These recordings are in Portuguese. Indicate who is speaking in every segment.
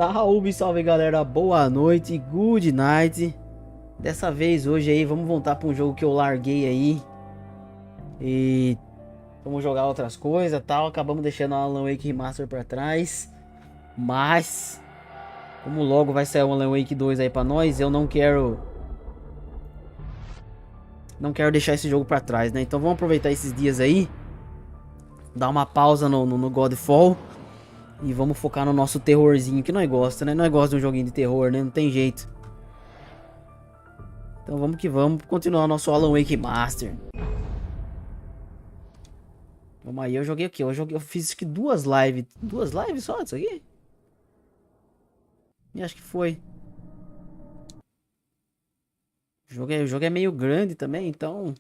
Speaker 1: Salve, salve galera, boa noite, good night. Dessa vez, hoje aí, vamos voltar para um jogo que eu larguei aí. E vamos jogar outras coisas e tal. Acabamos deixando a Alan Wake Remastered para trás. Mas, como logo vai sair o Alan Wake 2 aí para nós, eu não quero deixar esse jogo para trás, né? Então vamos aproveitar esses dias aí. Dar uma pausa no Godfall. E vamos focar no nosso terrorzinho, que nós gosta, né? Nós gosta de um joguinho de terror, né? Não tem jeito. Então vamos que vamos continuar o nosso Alan Wake Master. Vamos aí, eu joguei aqui. Eu fiz acho que duas lives. Duas lives só disso aqui? E acho que foi. O jogo é meio grande também, então...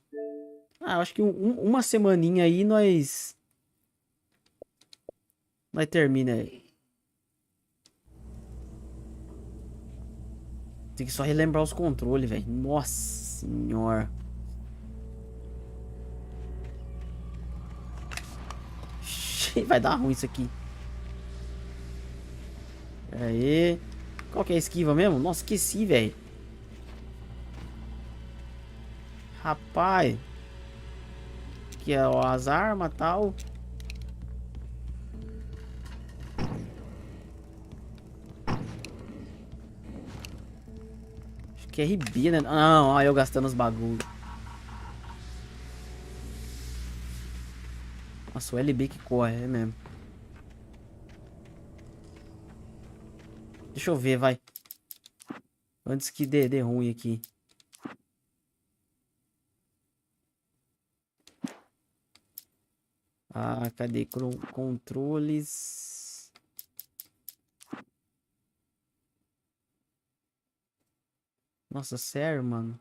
Speaker 1: Ah, eu acho que uma semaninha aí nós termina aí. Tem que só relembrar os controles, velho. Nossa senhora. Vai dar ruim isso aqui. Pera aí. Qual que é a esquiva mesmo? Nossa, esqueci, velho. Rapaz. Aqui é ó, as armas e tal. Acho que é RB, né? Não, olha eu gastando os bagulho. Nossa, o LB que corre, é mesmo. Deixa eu ver, vai. Antes que dê ruim aqui. Ah, cadê? Controles. Nossa, sério, mano?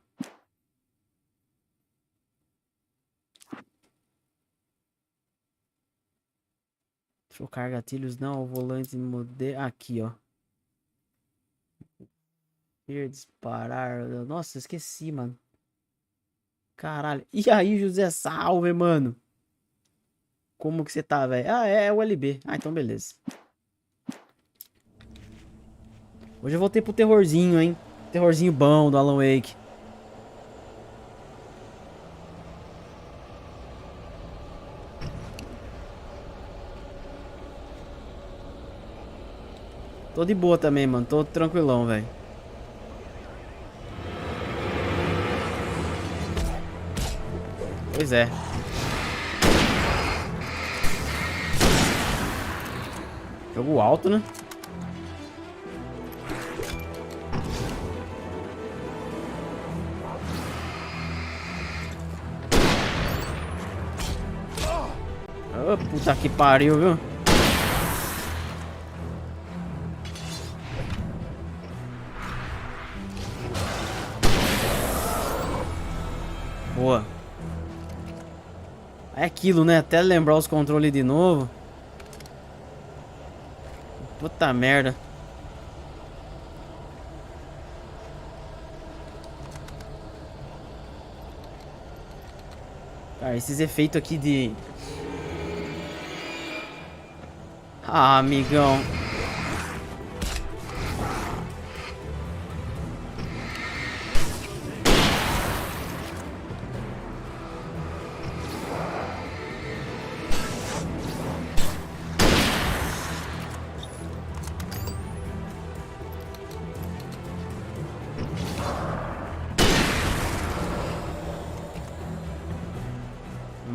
Speaker 1: Trocar gatilhos, não. O volante modelo. Aqui, ó. Disparar. Nossa, esqueci, mano. Caralho. E aí, José, salve, mano. Como que você tá, velho? Ah, é o LB. Ah, então beleza. Hoje eu voltei pro terrorzinho, hein? Terrorzinho bom do Alan Wake. Tô de boa também, mano. Tô tranquilão, velho. Pois é. Jogo alto, né? Oh, puta que pariu, viu? Boa. É aquilo, né? Até lembrar os controles de novo. Puta merda. Cara, esses efeitos aqui de... Ah, amigão.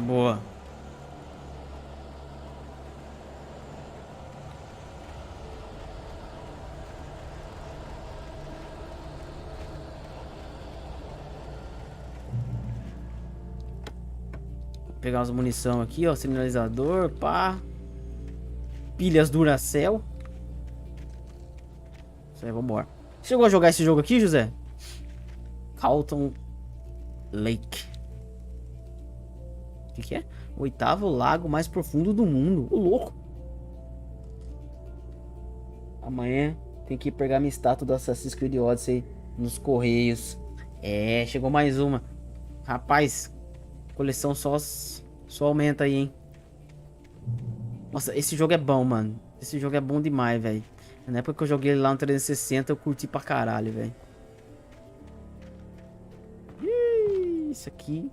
Speaker 1: Boa. Vou pegar umas munição aqui, ó. Sinalizador, pá. Pilhas Duracell. Isso aí, vambora. Chegou a jogar esse jogo aqui, José? Calton Lake. O que é? O oitavo lago mais profundo do mundo. Ô, louco. Amanhã tem que pegar minha estátua do Assassin's Creed Odyssey nos Correios. É, chegou mais uma. Rapaz, coleção só aumenta aí, hein? Nossa, esse jogo é bom, mano. Esse jogo é bom demais, velho. Na época que eu joguei ele lá no 360, eu curti pra caralho, velho. Isso aqui.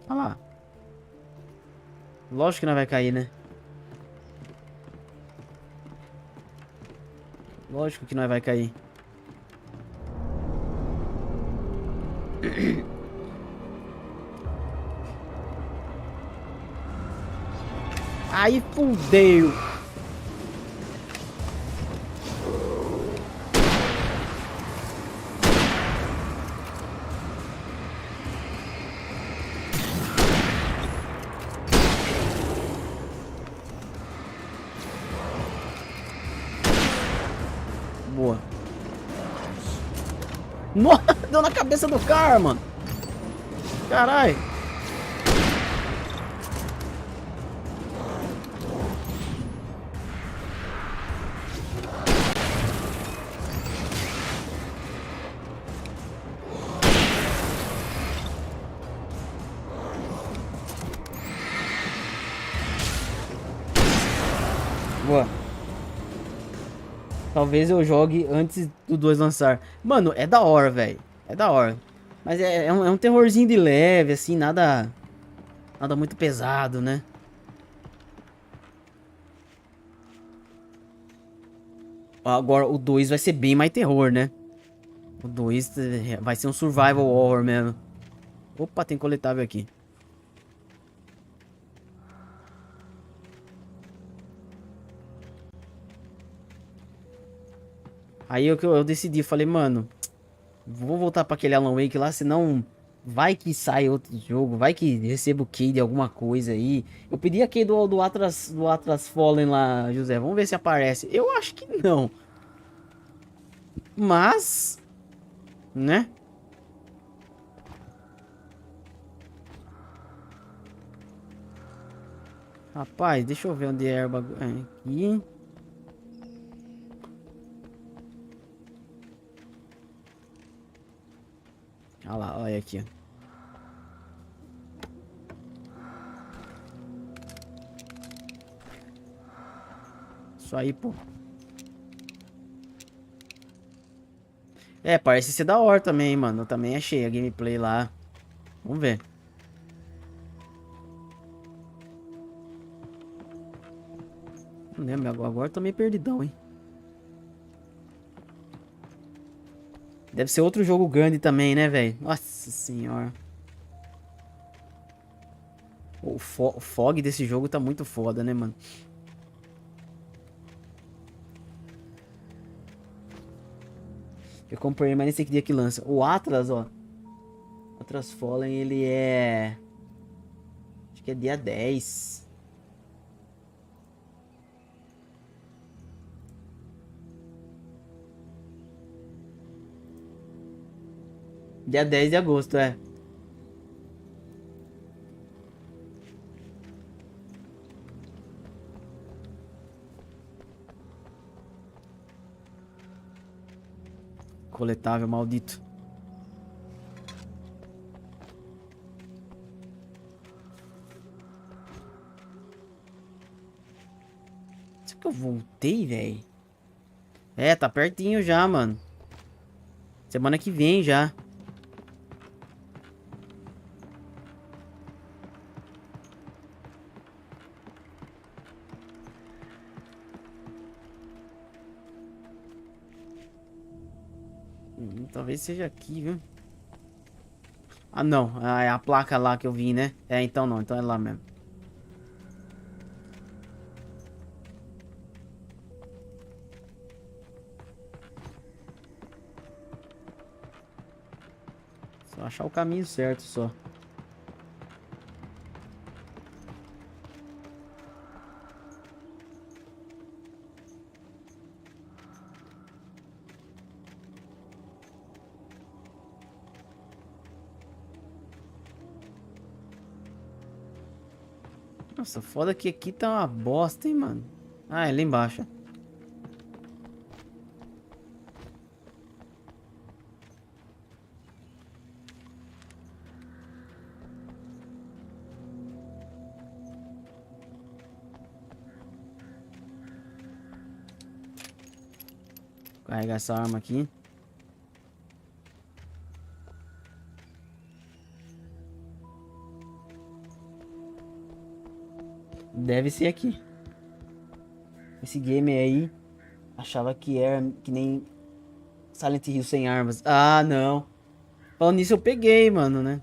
Speaker 1: Olha lá. Lógico que não vai cair, né? Lógico que não vai cair. Aí fudeu. Boa. Nossa, deu na cabeça do cara, mano. Caralho. Boa. Talvez eu jogue antes do 2 lançar. Mano, é da hora, velho. É da hora. Mas é um terrorzinho de leve, assim, nada... Nada muito pesado, né? Agora, o 2 vai ser bem mais terror, né? O 2 vai ser um survival horror mesmo. Opa, tem coletável aqui. Aí eu decidi, falei, mano, vou voltar pra aquele Alan Wake lá, senão vai que sai outro jogo, vai que recebo key de alguma coisa aí. Eu pedi a key do Atlas Fallen lá, José, vamos ver se aparece. Eu acho que não. Mas, né? Rapaz, deixa eu ver onde é o bagulho. Aqui. Olha lá, olha aqui, ó. Isso aí, pô. É, parece ser da hora também, mano. Eu também achei a gameplay lá. Vamos ver. Não lembro, agora eu tô meio perdidão, hein. Deve ser outro jogo grande também, né, velho? Nossa senhora. O fog desse jogo tá muito foda, né, mano? Eu comprei, mas nem sei que dia que lança. O Atlas, ó. Atlas Fallen, ele é... Acho que é dia 10. Dia 10 de agosto, é. Coletável, maldito. Será que eu voltei, velho? É, tá pertinho já, mano. Semana que vem já. Talvez seja aqui, viu? Ah, não. Ah, é a placa lá que eu vi, né? É, então não. Então é lá mesmo. Só achar o caminho certo, só. Nossa, foda que aqui tá uma bosta, hein, mano. Ah, é lá embaixo. Carregar essa arma aqui. Deve ser aqui. Esse game aí achava que era que nem Silent Hill sem armas. Ah, não. Falando nisso, eu peguei, mano, né?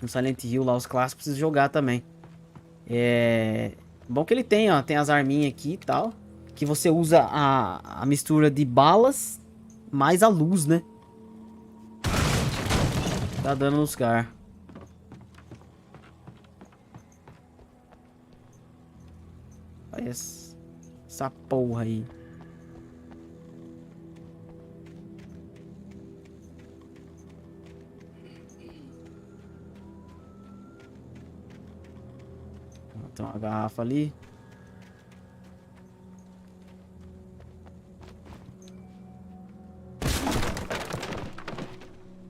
Speaker 1: No Silent Hill lá, os clássicos, preciso jogar também. É... Bom que ele tem, ó. Tem as arminhas aqui e tal. Que você usa a mistura de balas mais a luz, né? Tá dando nos caras. Olha essa porra aí. Tem uma garrafa ali.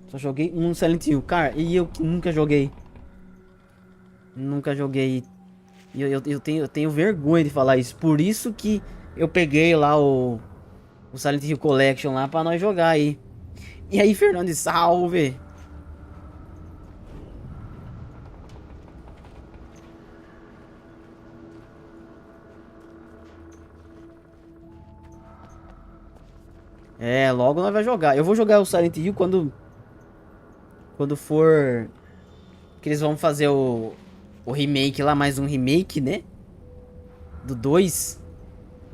Speaker 1: Só joguei um Silent Hill. Cara, e eu que nunca joguei. Nunca joguei. E eu tenho vergonha de falar isso. Por isso que eu peguei lá o Silent Hill Collection lá pra nós jogar aí. E aí, Fernando, salve! É, logo nós vai jogar. Eu vou jogar o Silent Hill quando for que eles vão fazer o remake lá, mais um remake, né? Do 2.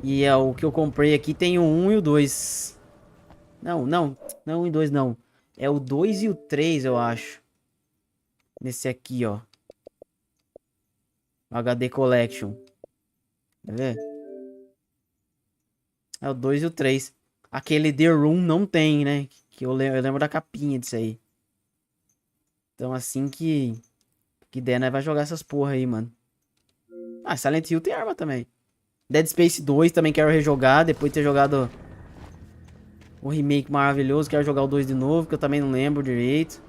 Speaker 1: E é o que eu comprei aqui, tem o 1 e o 2. Não o 1 e 2 não. É o 2 e o 3, eu acho. Nesse aqui, ó. HD Collection. Quer ver? É o 2 e o 3. Aquele The Room não tem, né? Que eu lembro da capinha disso aí. Então assim que der, nós vai jogar essas porra aí, mano. Ah, Silent Hill tem arma também. Dead Space 2 também quero rejogar, depois de ter jogado o remake maravilhoso. Quero jogar o 2 de novo, que eu também não lembro direito.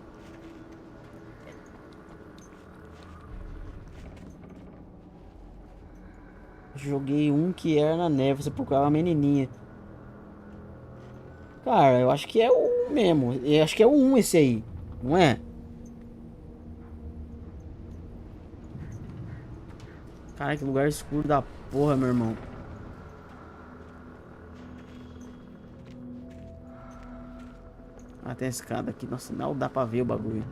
Speaker 1: Joguei um que era na neve, você procurava uma menininha. Cara, eu acho que é o mesmo. Eu acho que é o 1 esse aí, não é? Cara, que lugar escuro da porra, meu irmão. Ah, tem a escada aqui. Nossa, não dá pra ver o bagulho.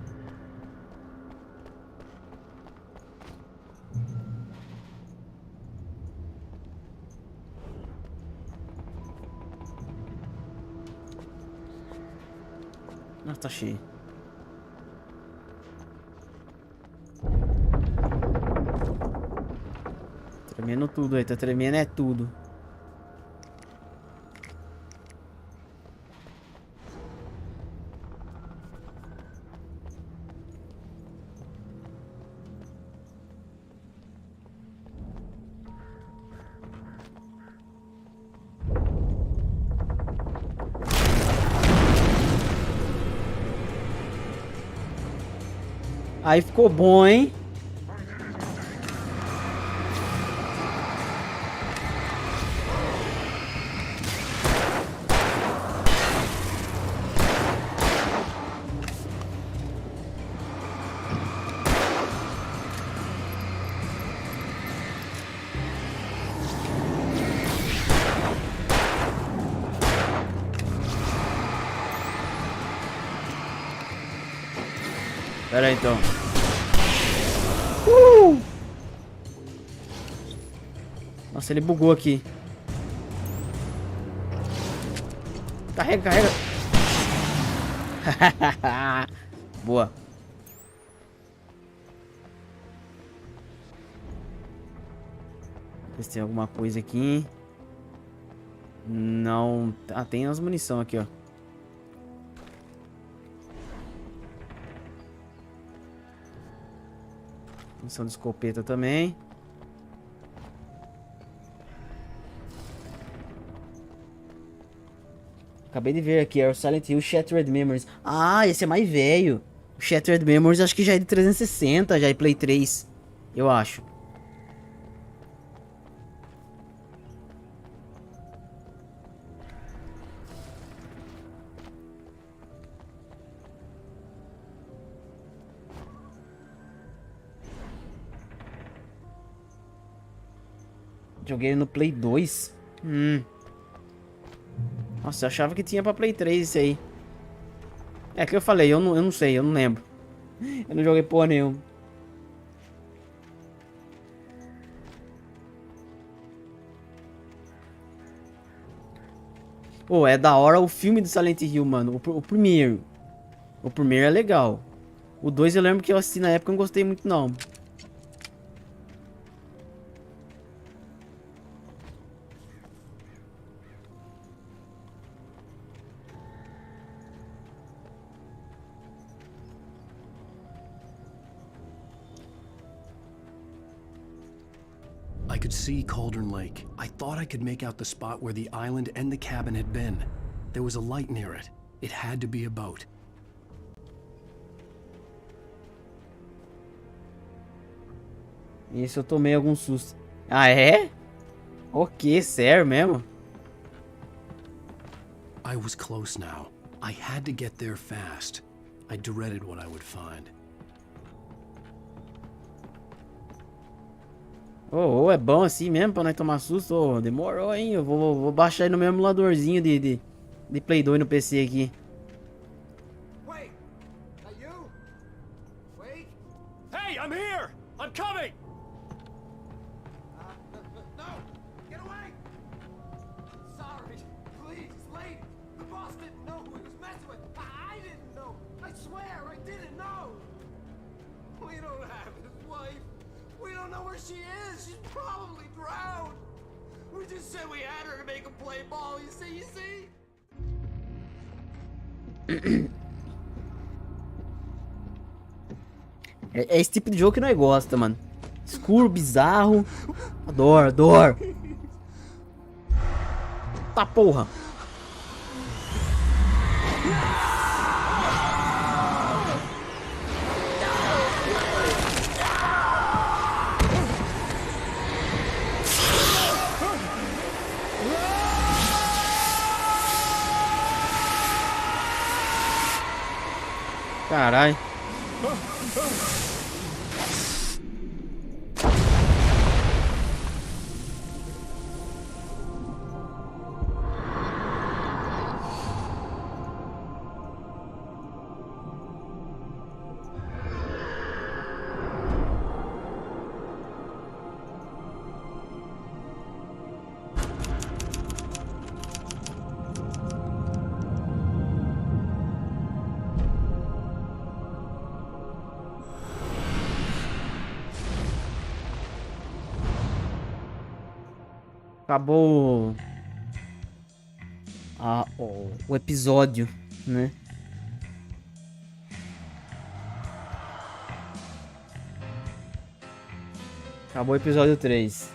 Speaker 1: Nossa, tá cheio. Tremendo tudo aí, tá tremendo é tudo. Aí ficou bom, hein? Pera aí, então. Nossa, ele bugou aqui. Carrega, carrega. Boa. Ver se tem alguma coisa aqui. Não. Ah, tem as munição aqui, ó. Munição de escopeta também. Acabei de ver aqui, é o Silent Hill Shattered Memories. Ah, esse é mais velho. O Shattered Memories acho que já é de 360, já é Play 3. Eu acho. Joguei no Play 2. Nossa, eu achava que tinha pra Play 3 isso aí. É que eu falei, eu não sei, eu não lembro. Eu não joguei porra nenhuma. Pô, é da hora o filme de Silent Hill, mano. O primeiro. O primeiro é legal. O 2 eu lembro que eu assisti na época e não gostei muito não.
Speaker 2: I could see Cauldron Lake. I thought I could make out the spot where the island and the cabin had been. There was a light near it. It had to be a boat.
Speaker 1: Isso eu tomei algum susto. Ah, é? O que? Sério mesmo?
Speaker 2: I was close now. I had to get there fast. I dreaded what I would find.
Speaker 1: É bom assim mesmo pra nós tomar susto? Demorou, hein? Eu vou baixar aí no meu emuladorzinho de Play 2 no PC aqui.
Speaker 3: Wait! Are you? Wait!
Speaker 2: Hey, I'm here! I'm coming!
Speaker 3: No! Get away! Sorry. Please, lady. The boss didn't know who he was messing with. I didn't know. I swear I didn't know. We don't have his wife. We don't know where she is. She's probably drowned. We just said we had her to make him play ball. You see?
Speaker 1: É esse tipo de jogo que nós gosta, mano. Escuro, bizarro. Adoro. Tá porra. Caralho. Acabou o episódio, né? Acabou o episódio 3.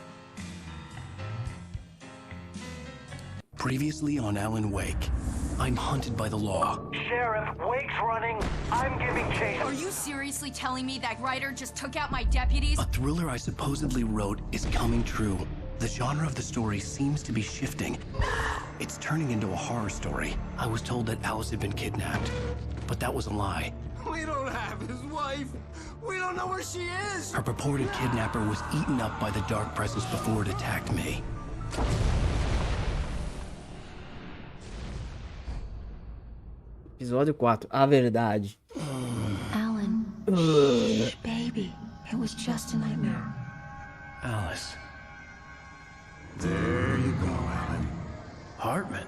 Speaker 2: Previously on Alan Wake, I'm hunted by the law.
Speaker 4: Sheriff, Wake's running. I'm giving chase.
Speaker 5: Are you seriously telling me that writer just took out my deputies?
Speaker 2: A thriller I supposedly wrote is coming true. The genre of the story seems to be shifting. It's turning into a horror story. I was told that Alice had been kidnapped, but that was a lie.
Speaker 3: We don't have his wife. We don't know where she is.
Speaker 2: Her purported kidnapper was eaten up by the dark presence before it attacked me.
Speaker 1: Episódio 4. A verdade.
Speaker 5: Alan. Baby. It was just a nightmare.
Speaker 2: Alice.
Speaker 6: There you go, Alan.
Speaker 2: Hartman.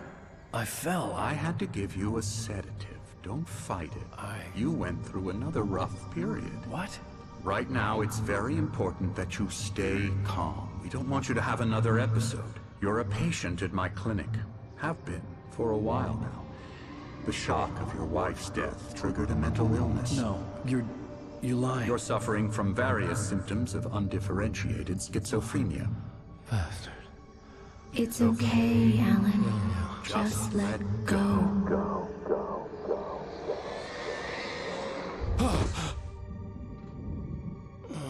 Speaker 2: I fell.
Speaker 6: I had to give you a sedative. Don't fight it. You went through another rough period.
Speaker 2: What?
Speaker 6: Right now, it's very important that you stay calm. We don't want you to have another episode. You're a patient at my clinic. Have been for a while now. The shock of your wife's death triggered a mental illness.
Speaker 2: No, you're lying.
Speaker 6: You're suffering from various symptoms of undifferentiated schizophrenia.
Speaker 2: Bastard.
Speaker 5: It's okay, Alan. Just let go.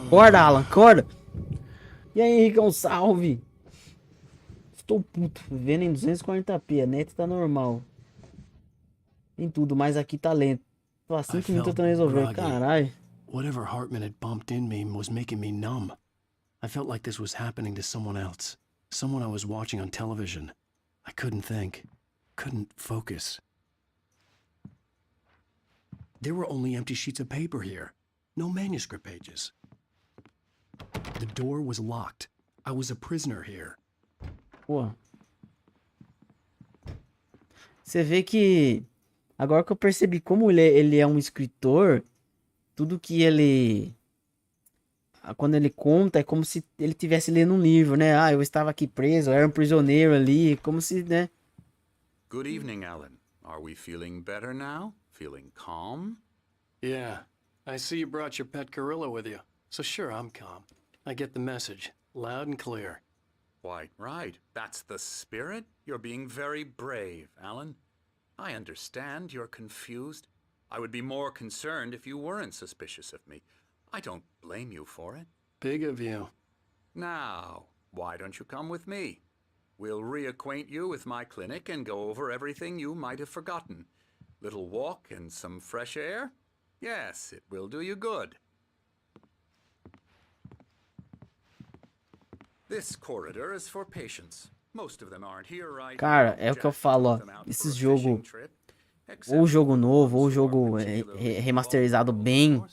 Speaker 1: Acorda, Alan, acorda. E aí, Henricão, salve. Estou puto. Vendo em 240p. A net tá normal. Tem tudo, mas aqui tá lento. Tô há 5 minutos tentando resolver. Caralho.
Speaker 2: Whatever Hartman had bumped in me was making me numb. I felt like this was happening to someone else. Someone I was watching on television. I couldn't think. Couldn't focus. There were only empty sheets of paper here. No manuscript pages. The door was locked. I was a prisoner here.
Speaker 1: Pô. Você vê que... Agora que eu percebi como ele é um escritor, tudo que ele... Quando ele conta, é como se ele estivesse lendo um livro, né? Ah, eu estava aqui preso, eu era um prisioneiro ali, como se, né?
Speaker 6: Good evening, Alan. Are we feeling better now? Feeling calm?
Speaker 2: Yeah. I see you brought your pet gorilla with you. So sure, I'm calm. I get the message. Loud and clear.
Speaker 6: Quite right. That's the spirit. You're being very brave, Alan. I understand you're confused. I would be more concerned if you weren't suspicious of me. I don't blame you for it.
Speaker 2: Big of you.
Speaker 6: Now, why don't you come with me? We'll reacquaint you with my clinic and go over everything you might have forgotten. Little walk and some fresh air? Yes, it will do you good. This corridor is for patients. Most of them aren't here right now.
Speaker 1: Cara, é o que eu falo, ó. Esses jogos, ou jogo novo, ou jogo remasterizado bem. No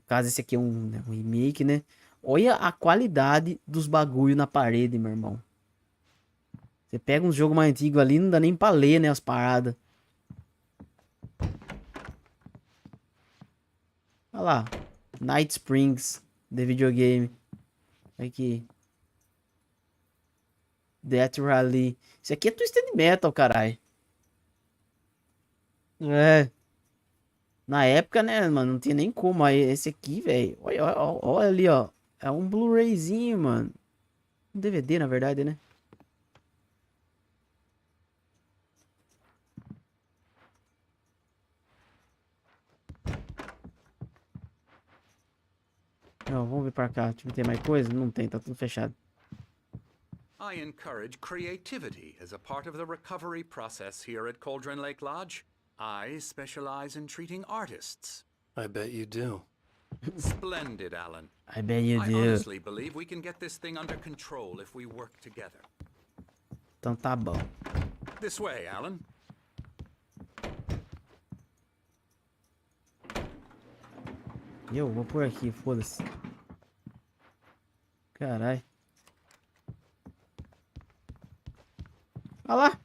Speaker 1: caso, esse aqui é um remake, né? Olha a qualidade dos bagulho na parede, meu irmão. Você pega um jogo mais antigo ali, não dá nem pra ler, né, as paradas. Olha lá. Night Springs, de videogame. Aqui. Death Rally. Isso aqui é Twisted Metal, caralho. É. Na época, né, mano, não tinha nem como. Aí, esse aqui, velho. Olha ali, ó. É um Blu-rayzinho, mano. Um DVD, na verdade, né? Não, vamos ver pra cá. Deixa eu ver, tem mais coisa? Não tem, tá tudo fechado.
Speaker 6: I encourage creativity as a part of the recovery process here at Cauldron Lake Lodge. I specialize in treating artists.
Speaker 2: I bet you do.
Speaker 6: Splendid, Alan.
Speaker 1: I bet you
Speaker 6: I
Speaker 1: do.
Speaker 6: honestly believe we can get this thing under control if we work together.
Speaker 1: Então tá bom.
Speaker 6: This way, Alan.
Speaker 1: Eu vou por aqui, foda-se. Caralho. Olha lá.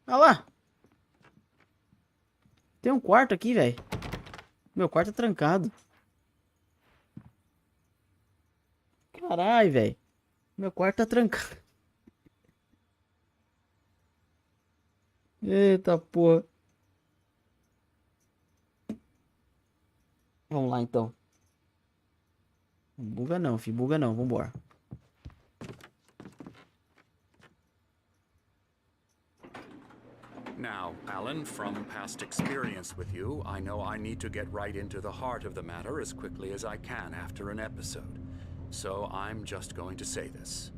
Speaker 1: Olha lá. Tem um quarto aqui, velho. Meu quarto é trancado. Caralho, velho. Meu quarto tá trancado. Eita porra. Vamos lá então. Buga não, filho. Buga não. Vambora.
Speaker 6: Now, Alan, from past experience with you, I know I need to get right into the heart of the matter as quickly as I can after an episode. So I'm just going to say this.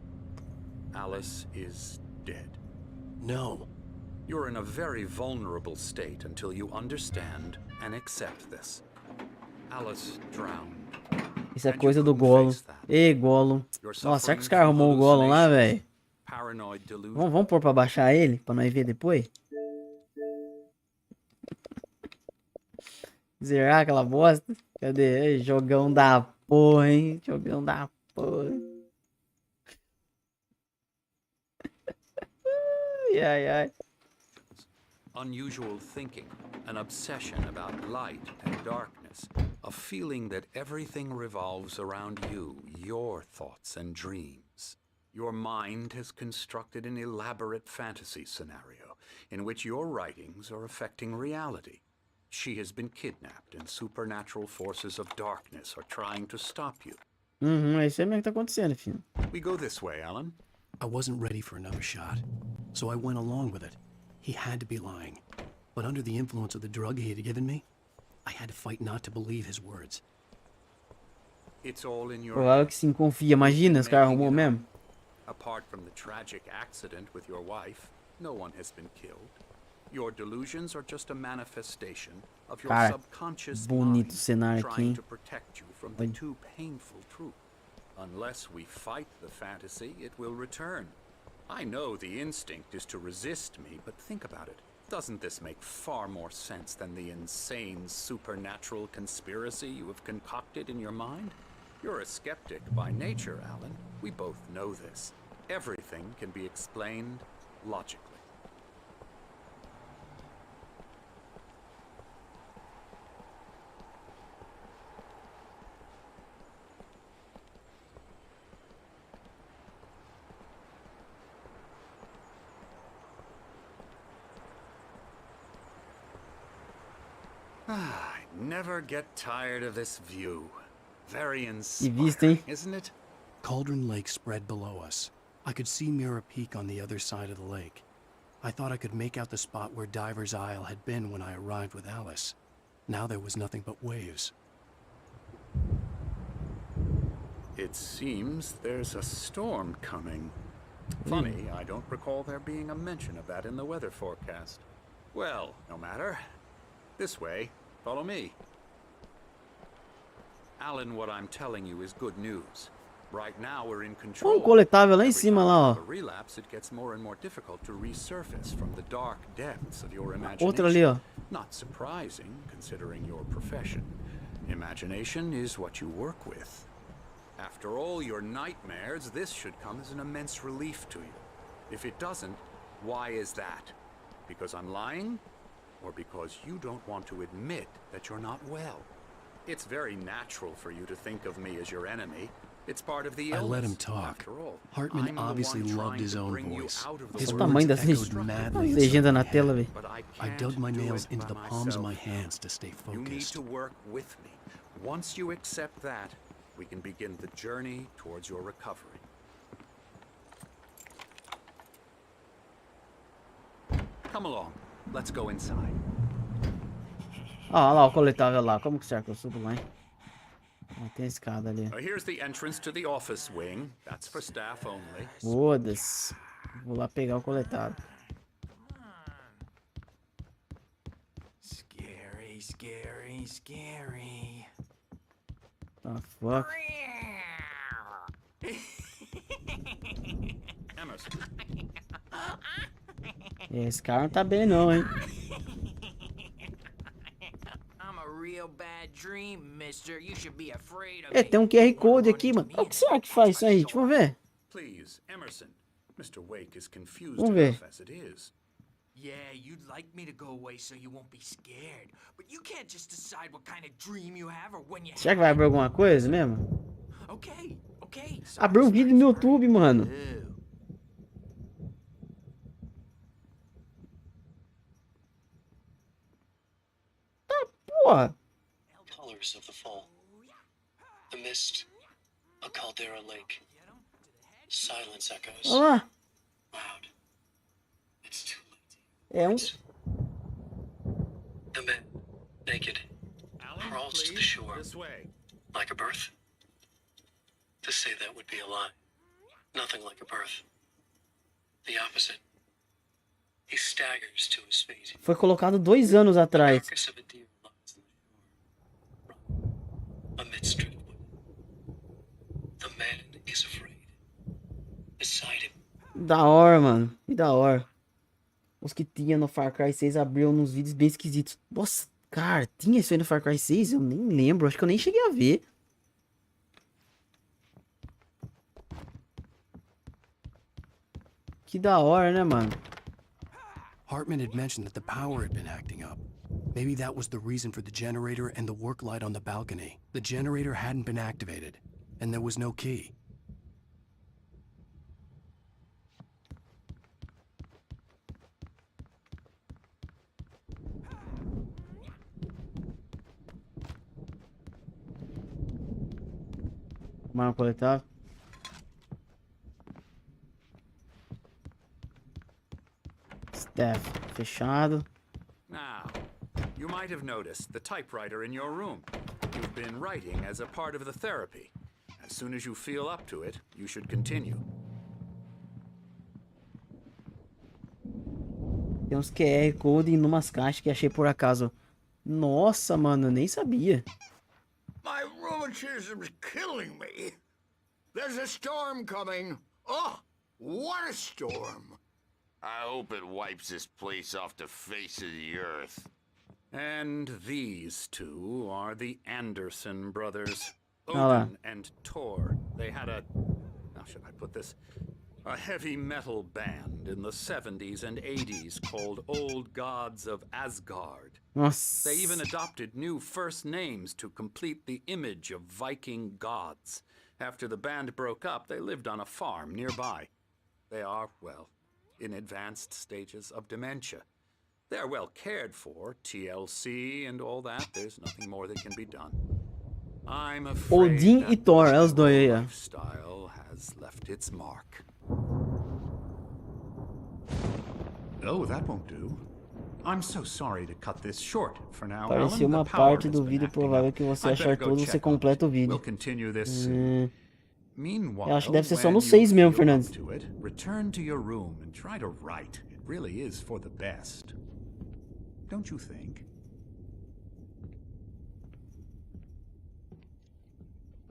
Speaker 6: Alice is dead.
Speaker 2: No.
Speaker 6: You're in a very vulnerable state until you understand and accept this. Alice drowned.
Speaker 1: Isso é coisa do Gollum. Ei, Gollum. Nossa, será que os caras arrumou o Gollum lá, velho? Vamos pôr pra baixar ele? Pra nós ver depois? Zerar aquela bosta? Cadê? Ei, jogão da porra, hein? Jogão da porra. Ai, ai.
Speaker 6: Unusual thinking, an obsession about light and darkness, a feeling that everything revolves around you, your thoughts and dreams. Your mind has constructed an elaborate fantasy scenario in which your writings are affecting reality. She has been kidnapped and supernatural forces of darkness are trying to stop you.
Speaker 1: É isso aí mesmo que tá acontecendo, filho.
Speaker 6: We go this way, Alan.
Speaker 2: I wasn't ready for another shot, so I went along with it. He had to be lying. But under the influence of the drug he had given me, I had to fight not to believe his words.
Speaker 6: It's all in your
Speaker 1: Claro que sim, confia. Imagina, os caras arrumou mesmo.
Speaker 6: Apart from the tragic accident with your wife, no one has been killed. Your delusions are just a manifestation of your
Speaker 1: Cara,
Speaker 6: subconscious
Speaker 1: bonito
Speaker 6: mind
Speaker 1: cenário aqui,
Speaker 6: trying
Speaker 1: hein?
Speaker 6: to protect you from the too painful truth. Unless we fight the fantasy, it will return. I know the instinct is to resist me, but think about it. Doesn't this make far more sense than the insane supernatural conspiracy you have concocted in your mind? You're a skeptic by nature, Alan. We both know this. Everything can be explained logically. I never get tired of this view. Very inspiring, isn't it?
Speaker 2: Cauldron Lake spread below us. I could see Mirror Peak on the other side of the lake. I thought I could make out the spot where Diver's Isle had been when I arrived with Alice. Now there was nothing but waves.
Speaker 6: It seems there's a storm coming. Funny, I don't recall there being a mention of that in the weather forecast. Well, no matter. This way. Follow me. Alan, what I'm telling you is good news. Right now we're in control.
Speaker 1: Coletável lá em cima lá, ó.
Speaker 6: Every time you have a relapse, it gets more and more difficult to resurface from the dark depths of your imagination.
Speaker 1: Outra ali, ó.
Speaker 6: Not surprising, considering your profession. Imagination is what you work with. After all your nightmares, this should come as an immense relief to you. If it doesn't, why is that? Because I'm lying? Or because you don't want to admit that you're not well? It's very natural for you to think of me as your enemy. It's part of the illness.
Speaker 2: I let him talk. Hartman obviously loved his own voice. His
Speaker 1: O tamanho
Speaker 2: words
Speaker 1: das
Speaker 2: echoed madly
Speaker 1: legenda na
Speaker 2: inside my
Speaker 1: tela,
Speaker 2: head.
Speaker 1: velho.
Speaker 2: I dug my nails into the palms of my hands to stay
Speaker 6: You need
Speaker 2: focused.
Speaker 6: to work with me. Once you accept that, we can begin the journey towards your recovery. Come along. Let's go inside.
Speaker 1: Ah, olha lá o coletável lá. Como que será que eu subo lá, hein? Ah, tem escada ali.
Speaker 6: Here's the entrance to the office wing. That's for staff only.
Speaker 1: Foda-se. Vou lá pegar o coletável.
Speaker 3: Scary, scary, scary.
Speaker 1: Tá, fuck.
Speaker 6: Emerson.
Speaker 1: Esse cara não tá bem não, hein?
Speaker 3: I'm a real bad dream, mister. You should be afraid of
Speaker 1: É,
Speaker 3: me.
Speaker 1: tem um QR Code aqui, mano. O que será que faz isso aí? Deixa eu ver.
Speaker 6: Please, Emerson. Mr. Wake is confused
Speaker 1: Vamos ver.
Speaker 6: enough as it is.
Speaker 3: Yeah, you'd like me to go away so you won't be scared. But you can't just decide what kind of dream you have or when you
Speaker 1: Será que vai abrir alguma coisa mesmo?
Speaker 3: Okay, okay.
Speaker 1: Abriu um vídeo no YouTube, mano.
Speaker 3: Ew.
Speaker 1: Porra.
Speaker 7: Colors of the fall. The mist, a caldera lake. Silence echoes.
Speaker 1: Olha lá.
Speaker 7: Loud. It's too late.
Speaker 1: É um...
Speaker 7: The man, naked,
Speaker 6: Alan,
Speaker 7: crawls to the
Speaker 6: please,
Speaker 7: shore
Speaker 6: this way.
Speaker 7: like a birth. To say that would be a lie. Nothing like a birth. The opposite. He staggers to his feet.
Speaker 1: Foi colocado 2 anos atrás.
Speaker 7: Carcass of a deer lies on the shore. Amidst driftwood. The man is afraid. Beside him.
Speaker 1: Da hora, mano. Que da hora. Os que tinha no Far Cry 6 abriu nos vídeos bem esquisitos. Nossa, cara, tinha isso aí no Far Cry 6? Eu nem lembro. Acho que eu nem cheguei a ver. Que da hora, né, mano?
Speaker 2: Hartman had mentioned that the power had been acting up. Maybe that was the reason for the generator and the work light on the balcony. The generator hadn't been activated, and there was no key.
Speaker 1: Mano coletável. Staff fechado.
Speaker 6: Now, you might have noticed the typewriter in your room. You've been writing as a part of the therapy. As soon as you feel up to it, you should continue.
Speaker 1: Tem uns QR Code em umas caixas que achei por acaso. Nossa, mano, eu nem sabia.
Speaker 8: My rheumatism's killing me. There's a storm coming. Oh, What a storm!
Speaker 9: I hope it wipes this place off the face of the earth.
Speaker 6: And these two are the Anderson brothers,
Speaker 1: lá.
Speaker 6: Odin and Thor. They had a, how should I put this? A heavy metal band in the 70s and 80s called Old Gods of Asgard.
Speaker 1: Nossa.
Speaker 6: They even adopted new first names to complete the image of Viking gods. After the band broke up, they lived on a farm nearby. They are, well, in advanced stages of dementia. They're well cared for, TLC and all that. There's nothing more that can be done. I'm afraid
Speaker 1: Odin e
Speaker 6: that
Speaker 1: Thor, é os dois aí, ó.
Speaker 6: lifestyle has left its mark. Oh, that won't do. I'm so sorry to cut this short for now.
Speaker 1: Parecia
Speaker 6: Alan,
Speaker 1: uma
Speaker 6: the power
Speaker 1: parte
Speaker 6: has
Speaker 1: do
Speaker 6: been
Speaker 1: vídeo
Speaker 6: acting
Speaker 1: provável
Speaker 6: up.
Speaker 1: que você
Speaker 6: I'd
Speaker 1: achar
Speaker 6: better go
Speaker 1: todo,
Speaker 6: check
Speaker 1: você
Speaker 6: on
Speaker 1: completa o
Speaker 6: it.
Speaker 1: vídeo.
Speaker 6: We'll continue this soon. Meanwhile,
Speaker 1: Eu acho que deve ser só
Speaker 6: when
Speaker 1: no
Speaker 6: you
Speaker 1: 6 mesmo,
Speaker 6: feel up
Speaker 1: Fernandes.
Speaker 6: to it, return to your room and try to write. It really is for the best. Don't you think?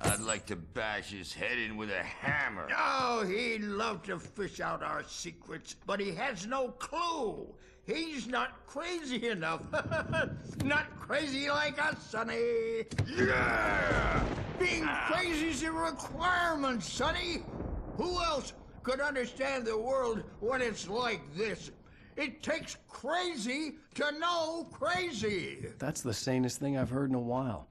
Speaker 9: I'd like to bash his head in with a hammer.
Speaker 8: Oh, he'd love to fish out our secrets, but he has no clue. He's not crazy enough. Not crazy like us, Sonny. Yeah! Being crazy's a requirement, Sonny. Who else could understand the world when it's like this? It takes crazy to know crazy.
Speaker 2: That's the sanest thing I've heard in a while.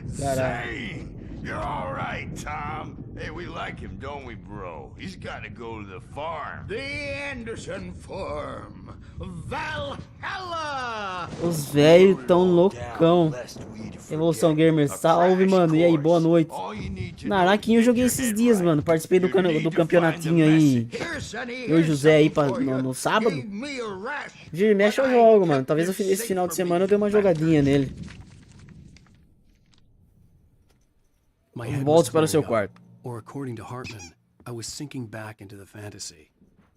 Speaker 9: Say, you're all right, Tom. Hey, we like him, don't we, bro? He's got to go to the farm.
Speaker 8: The Anderson Farm. Valhalla!
Speaker 1: Os velhos tão loucão. Evolução Gamer, salve, mano. E aí, boa noite. Naraquinho eu joguei esses dias, mano. Participei do campeonatinho aí. Eu e José aí no sábado. Vira e mexe eu jogo, mano. Talvez esse final de semana eu dê uma jogadinha nele. Volte para o seu quarto.
Speaker 7: Or according to Hartman, I was sinking back into the fantasy.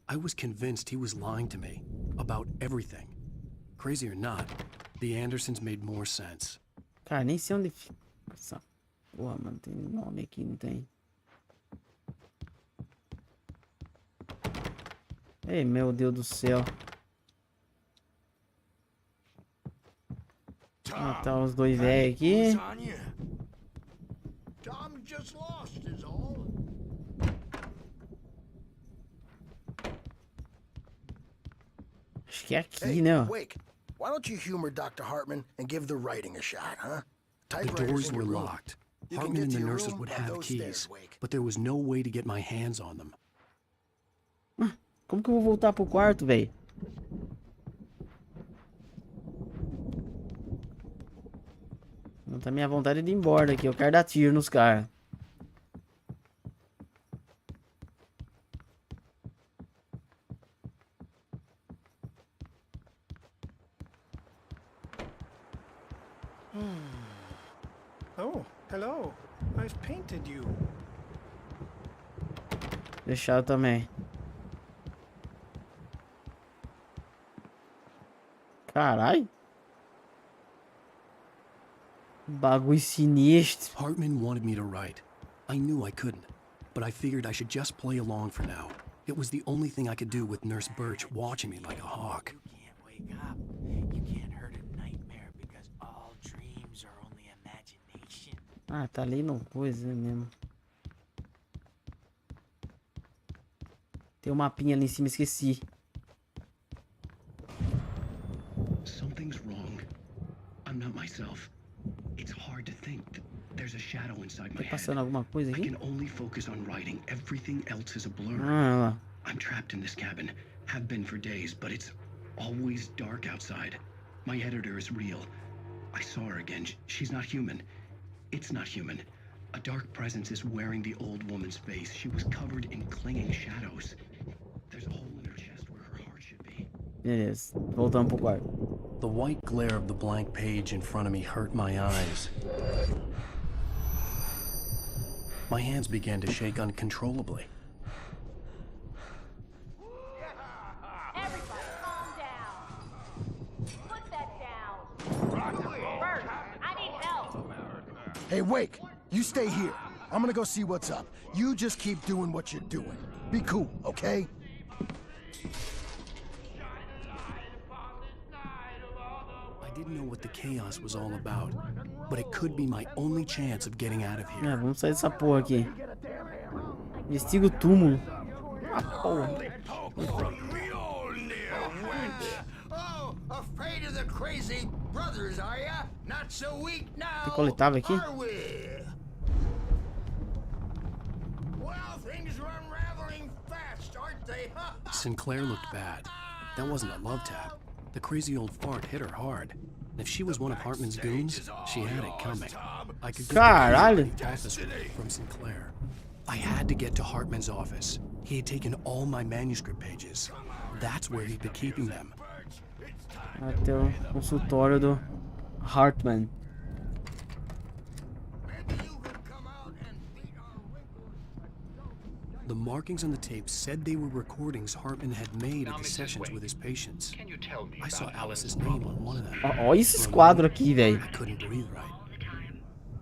Speaker 7: I was convinced he was lying to me about everything. Crazy or not, the Andersons made more sense.
Speaker 1: Cara, nem sei onde fica essa porra, mano. Tem nome aqui, não tem. Ei, meu Deus do céu. Matar os dois velhos aqui.
Speaker 8: Tom just lost is all.
Speaker 1: Acho que é aqui, né? Ó.
Speaker 3: Wake, why don't you humor Dr. Hartman and give the writing a shot, huh?
Speaker 7: The doors were locked. Hartman and the nurses would have keys, but there was no way to get my hands on them.
Speaker 1: Como que eu vou voltar pro quarto, velho? Não tá minha vontade de ir embora aqui. Eu quero dar tiro nos caras.
Speaker 3: Oh, hello. I've painted you.
Speaker 1: Fechado também. Caralho. Bagulho sinistro.
Speaker 7: Hartman wanted me to write. I knew I couldn't, but I figured I should just play along for now. It was the only thing I could do with Nurse Birch watching me like a hawk.
Speaker 10: You can't wake up. You can't hurt a nightmare because all dreams are only imagination.
Speaker 1: Ah, tá ali no coisa mesmo. Tem um mapinha ali em cima, esqueci.
Speaker 7: Something's wrong. I'm not myself. It's hard to think that there's a shadow inside my
Speaker 1: Tá
Speaker 7: head.
Speaker 1: passando alguma coisa
Speaker 7: I
Speaker 1: aqui?
Speaker 7: can only focus on writing. Everything else is a blur.
Speaker 1: Ah, lá.
Speaker 7: I'm trapped in this cabin. Have been for days, but it's always dark outside. My editor is real. I saw her again. She's not human. It's not human. A dark presence is wearing the old woman's face. She was covered in clinging shadows. There's a hole in her chest where her heart should be.
Speaker 1: Beleza. Voltamos pro quarto.
Speaker 7: The white glare of the blank page in front of me hurt my eyes. My hands began to shake uncontrollably.
Speaker 11: Everybody, calm down. Put that down. Bert, I need help.
Speaker 3: Hey, Wake, you stay here. I'm gonna go see what's up. You just keep doing what you're doing. Be cool, okay?
Speaker 2: I didn't know what the chaos was all about, but it could be my only chance of getting out of here.
Speaker 1: É, vamos sair dessa porra aqui. Investiga o túmulo. Ah, porra.
Speaker 8: Oh, afraid of the crazy brothers, are ya? Not so weak now.
Speaker 1: Tem coletável aqui?
Speaker 8: Are we? Well, things are unraveling fast, aren't they?
Speaker 2: Sinclair looked bad. That wasn't a love tap. The crazy old fart hit her hard. And if she was one of Hartman's goons, she had it coming. I could get
Speaker 1: Caralho.
Speaker 2: the office from Sinclair. I had to get to Hartman's office. He had taken all my manuscript pages. That's where he'd been keeping them.
Speaker 1: Até o consultório do Hartman.
Speaker 2: The markings on the tape said they were recordings Hartman had made of the sessions with his patients. I saw Alice's name on one of them.
Speaker 1: Ó esses quadros aqui, velho.
Speaker 2: I couldn't breathe right.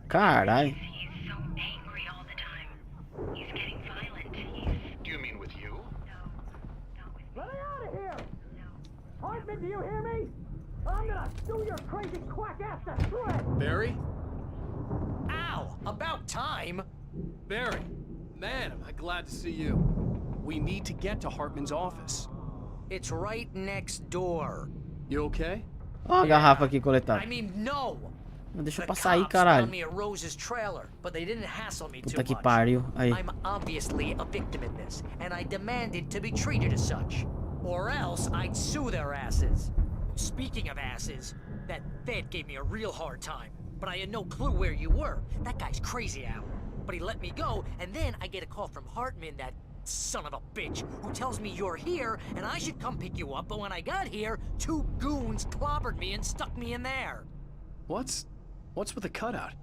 Speaker 1: Caralho.
Speaker 9: Do you mean with you?
Speaker 3: Let me out of here! Hartman, do you hear me? I'm gonna sue your crazy quack ass to shreds!
Speaker 12: Barry? Ow! About time! Barry, man, am I glad to see you.
Speaker 2: We need to get to Hartman's office.
Speaker 10: It's right next door.
Speaker 12: You okay?
Speaker 1: Ó a garrafa aqui coletada.
Speaker 10: I mean, no!
Speaker 1: Deixa eu
Speaker 10: The
Speaker 1: passar aí,
Speaker 10: cops found
Speaker 1: caralho.
Speaker 10: me at Rose's trailer, but they didn't hassle me
Speaker 1: Puta
Speaker 10: too
Speaker 1: que
Speaker 10: much.
Speaker 1: pariu. Aí.
Speaker 10: I'm obviously a victim in this, and I demanded to be treated as such. Or else I'd sue their asses. Speaking of asses, that Fed gave me a real hard time, but I had no clue where you were. That guy's crazy, Al. But he let me go, and then I get a call from Hartman, that son of a bitch, who tells me you're here, and I should come pick you up, but when I got here, 2 goons clobbered me and stuck me in there.
Speaker 2: What's with the cutout?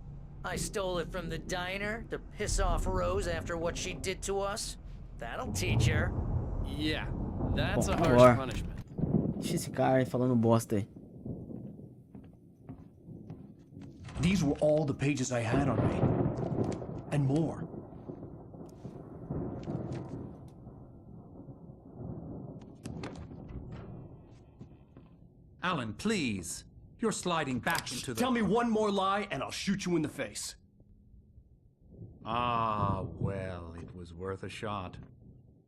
Speaker 10: I stole it from the diner to piss off Rose after what she did to us. That'll teach her.
Speaker 12: Yeah, that's a harsh
Speaker 1: Porra.
Speaker 12: punishment.
Speaker 1: Deixa esse cara aí falando bosta aí.
Speaker 2: These were all the pages I had on me. And more.
Speaker 6: Alan, please. You're sliding back into the...
Speaker 2: Tell me one more lie and I'll shoot you in the face.
Speaker 6: Ah, well, it was worth a shot.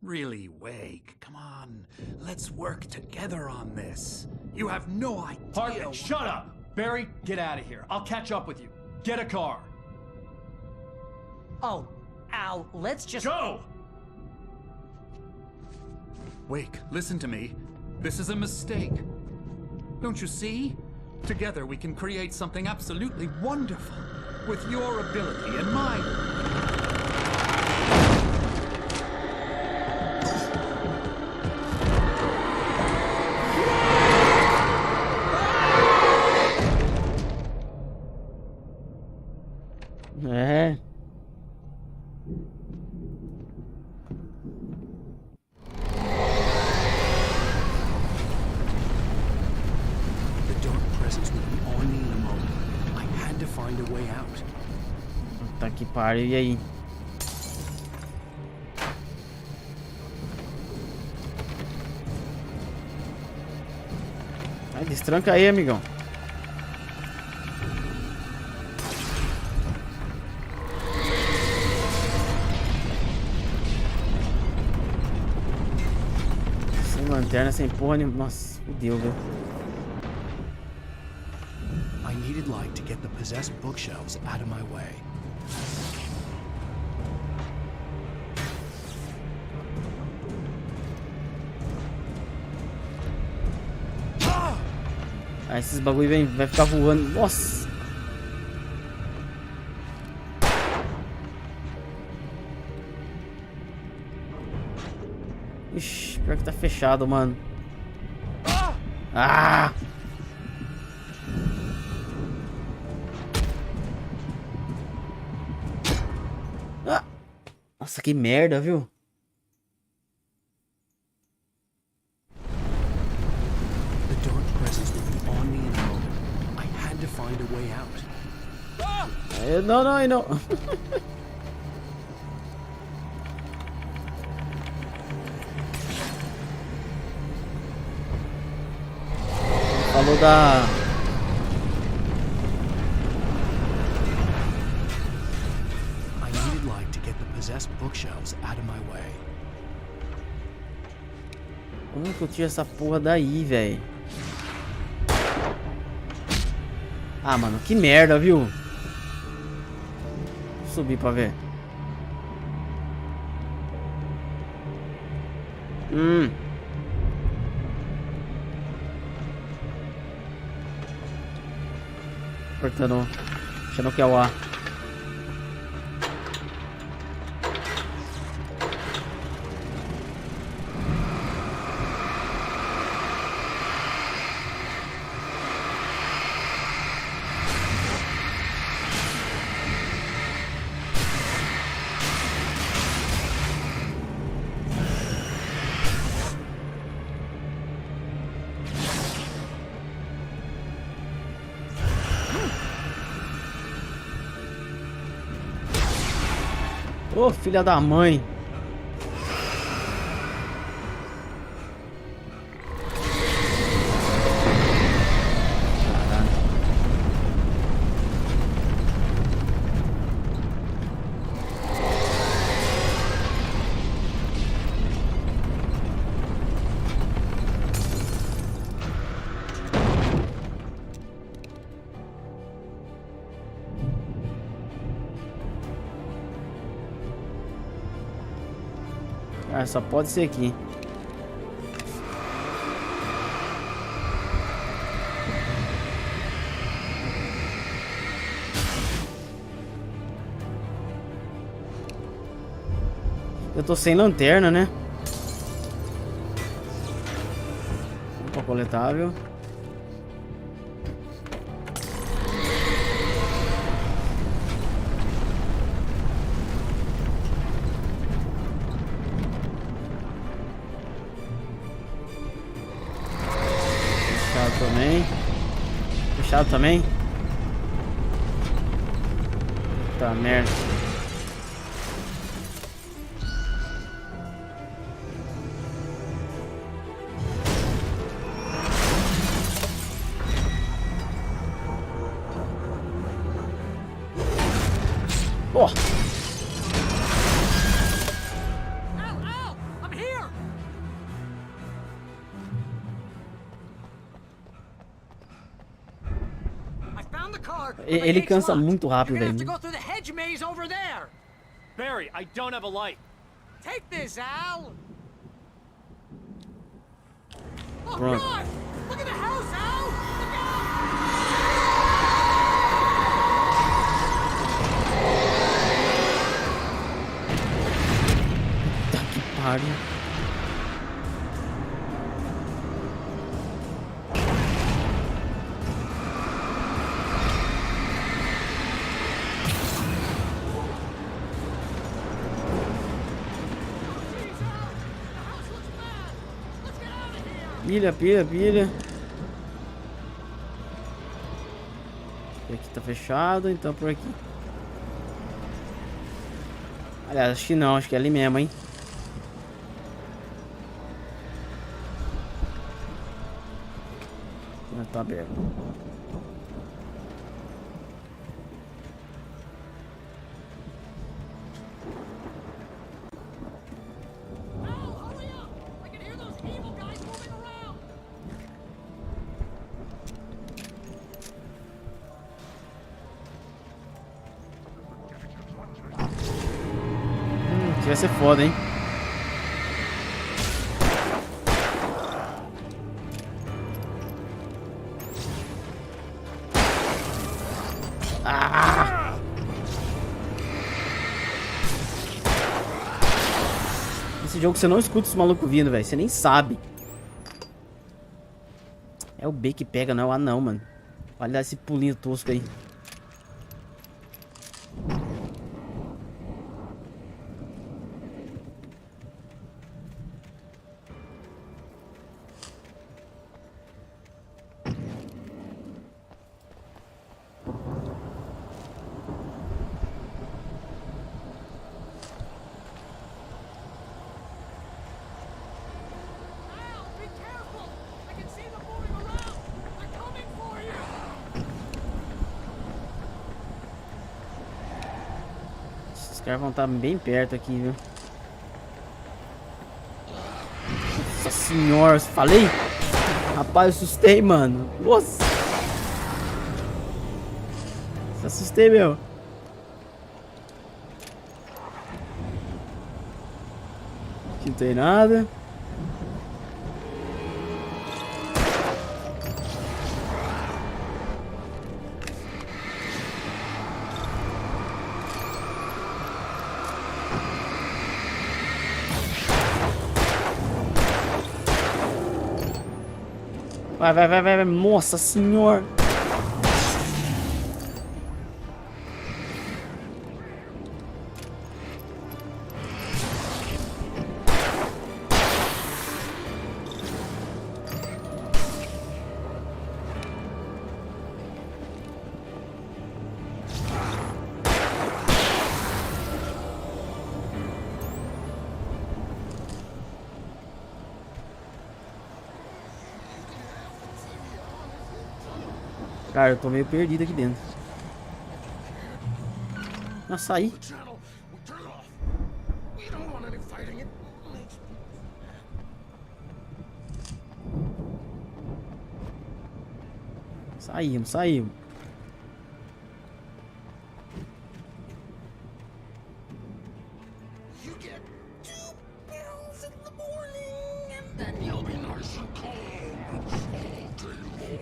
Speaker 6: Really, Wake, come on. Let's work together on this. You have no idea...
Speaker 2: Hartman, shut up! Barry, get out of here. I'll catch up with you. Get a car.
Speaker 10: Oh, Al, let's just...
Speaker 2: Go!
Speaker 6: Wake, listen to me. This is a mistake. Don't you see? Together we can create something absolutely wonderful. With your ability and mine.
Speaker 1: É.
Speaker 2: The dark presence would be on me in a moment. I had to find a way out.
Speaker 1: Puta que pariu, e aí? Ai, destranca aí, amigão. Sem lanterna, sem porra nenhuma. Nossa, fudeu, velho.
Speaker 2: I needed light to get the possessed bookshelves out of my way.
Speaker 1: Ah, esses bagulho vai ficar voando. Nossa. Ixi, pior que tá fechado, mano. Ah! Ah! Nossa, que merda, viu?
Speaker 2: The dark presence would be on me in a moment. I had to find a way out.
Speaker 1: Não. falou da...
Speaker 2: I needed light to get the possessed bookshelves out of my way.
Speaker 1: Como que eu tiro essa porra daí, velho? Ah, mano, que merda, viu? Vou subir pra ver. Apertando. Achando que é o A. Ô, filha da mãe. Ah, só pode ser aqui. Eu tô sem lanterna, né? Opa, coletável. Fechado também. Tá merda. Oh. Ele cansa muito rápido, velho.
Speaker 12: Barry, I don't have a light.
Speaker 10: Take this, Al. Oh
Speaker 1: Pronto.
Speaker 10: God! Look at the house, Al. Look out!
Speaker 1: Tá que pariu. Pilha. Aqui tá fechado, então por aqui. Aliás, acho que não, acho que é ali mesmo, hein? Não tá aberto. Vai ser foda, hein? Ah! Esse jogo você não escuta os malucos vindo, velho. Você nem sabe. É o B que pega, não é o A não, mano. Olha esse pulinho tosco aí. caras vão estar bem perto aqui, viu? Nossa senhora, falei? Rapaz, eu assustei, mano. Nossa. Assustei, meu. Aqui não tem nada. Vai. Nossa senhora. Cara, eu tô meio perdido aqui dentro. Saí. Saímos.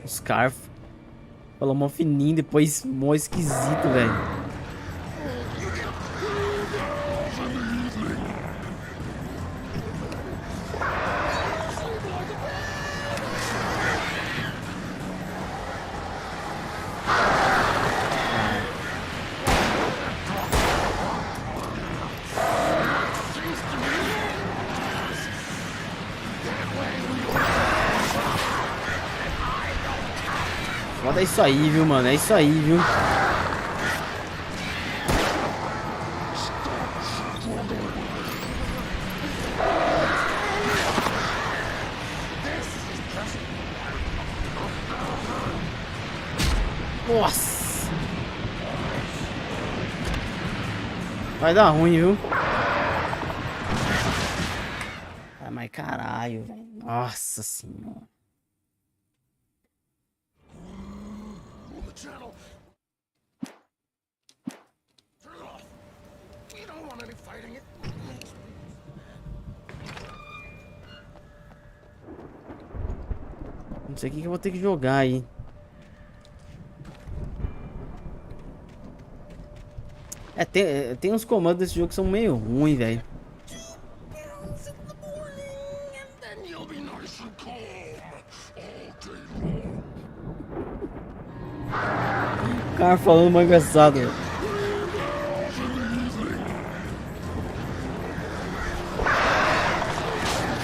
Speaker 1: Os caras falou mó fininho, depois mó esquisito, velho. É isso aí, viu, mano? É isso aí, viu? Nossa! Vai dar ruim, viu? Ah, mas caralho, velho. Nossa senhora. Não sei o que eu vou ter que jogar aí. Tem uns comandos desse jogo que são meio ruins, velho. O cara falando uma engraçada.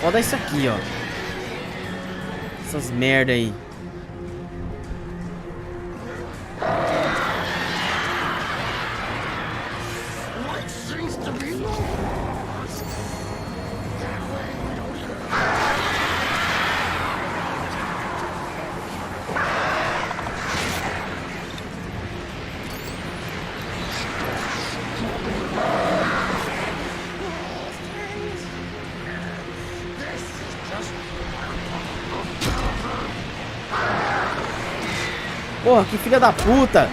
Speaker 1: Foda isso aqui, ó. Essas merda aí. Porra, que filha da puta!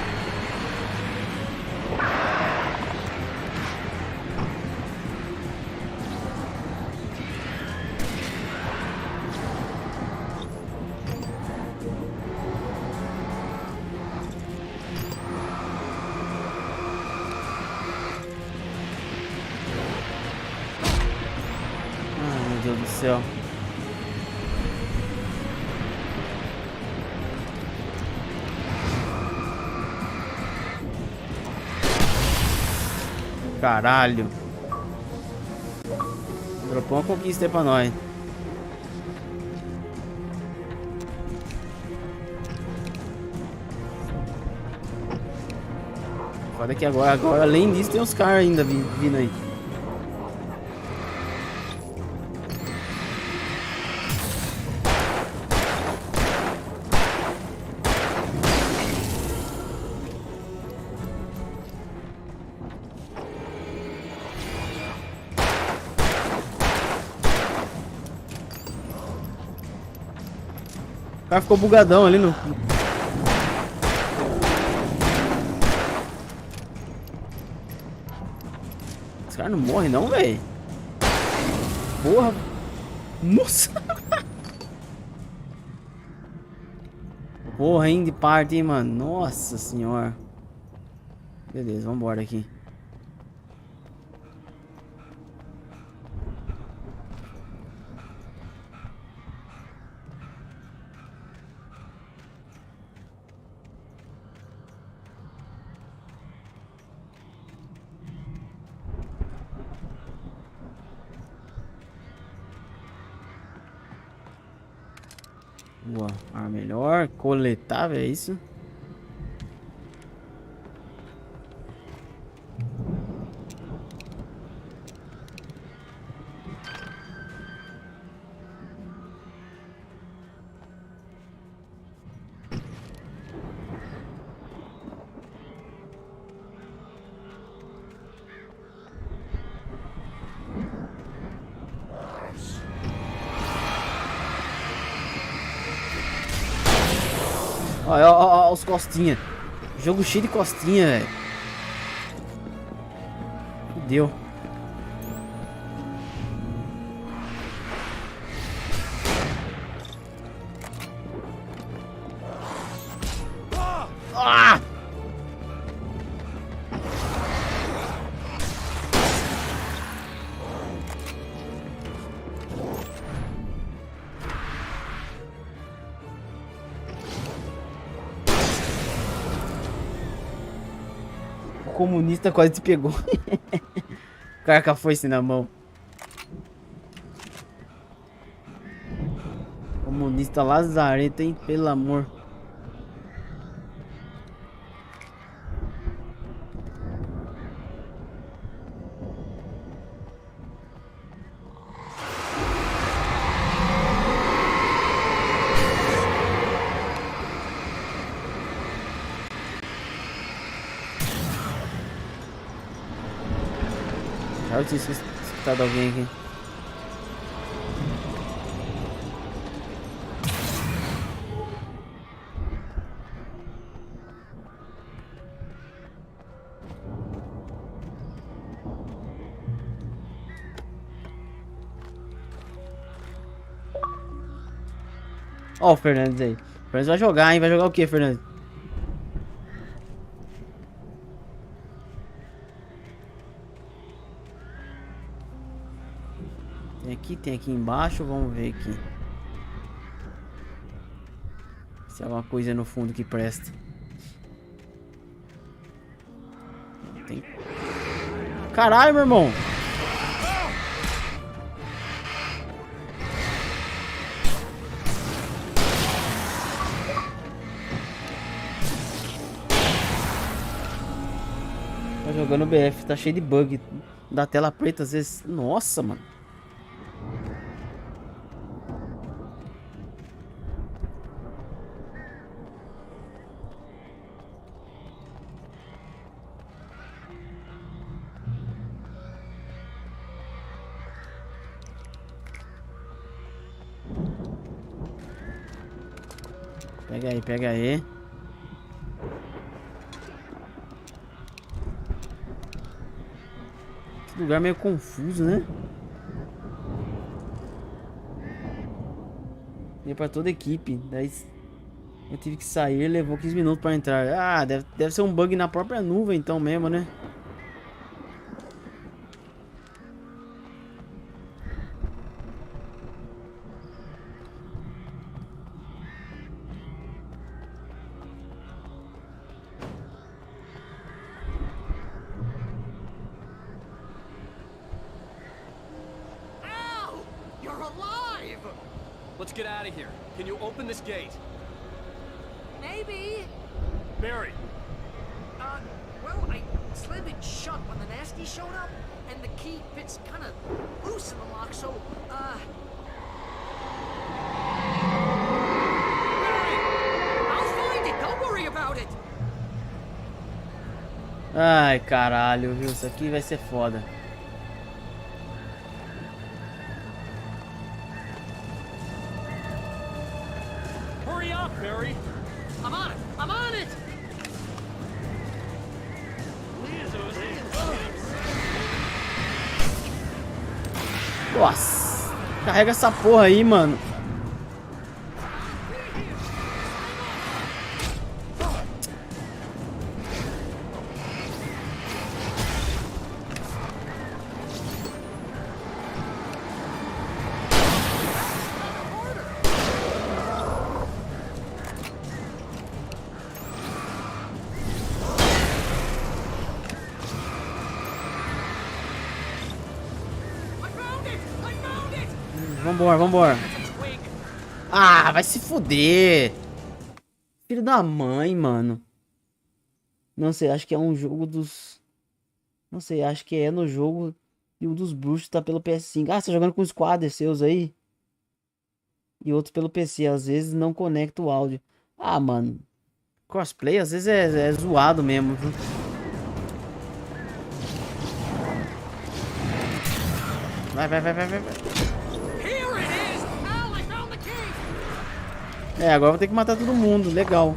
Speaker 1: Ai, meu Deus do céu. Caralho. Dropou uma conquista aí pra nós. Foda que agora além disso tem os caras ainda vindo aí. cara ficou bugadão ali no... Esse cara não morre não, velho. Porra. Nossa. Porra, hein, de parte, hein, mano. Nossa senhora. Beleza, vambora aqui. Boa, arma melhor, coletável, é isso? Ó, os costinha. Jogo cheio de costinha, velho. Fudeu. Ah! O comunista quase te pegou. O cara com a foice na mão. Comunista lazarento, hein? Pelo amor. Já eu tinha escutado alguém aqui. Ó o Fernandes aí. O Fernandes vai jogar, hein? Vai jogar o que, Fernandes? Tem aqui embaixo, vamos ver aqui. Se há alguma coisa no fundo que presta. Tem... Caralho, meu irmão! Tá jogando BF, tá cheio de bug. Da tela preta às vezes. Nossa, mano. Pega aí, pega aí. Esse lugar meio confuso, né? Veio pra toda a equipe. Daí eu tive que sair, levou 15 minutos pra entrar. Ah, deve ser um bug na própria nuvem então mesmo, né?
Speaker 12: Let's get out of here. Can you open this gate?
Speaker 10: Maybe.
Speaker 12: Barry.
Speaker 10: Well, I slammed it shut when the nasty showed up, and the key fits kind of loose in the lock, so, Barry! I'll find it, don't worry about it!
Speaker 1: Ai, caralho, viu? Isso aqui vai ser foda.
Speaker 12: Hurry Hurry up, Barry.
Speaker 10: I'm on it! I'm on it!
Speaker 1: Nossa, carrega essa porra aí, mano. Vambora, vambora. Ah, vai se fuder. Filho da mãe, mano. Não sei, acho que é um jogo dos... Não sei, acho que é no jogo e um dos bruxos tá pelo PS5. Ah, você tá jogando com squads seus aí? E outros pelo PC, às vezes não conecta o áudio. Ah, mano. Crossplay às vezes é zoado mesmo. Vai, vai, vai, vai, vai. É, agora vou ter que matar todo mundo. Legal.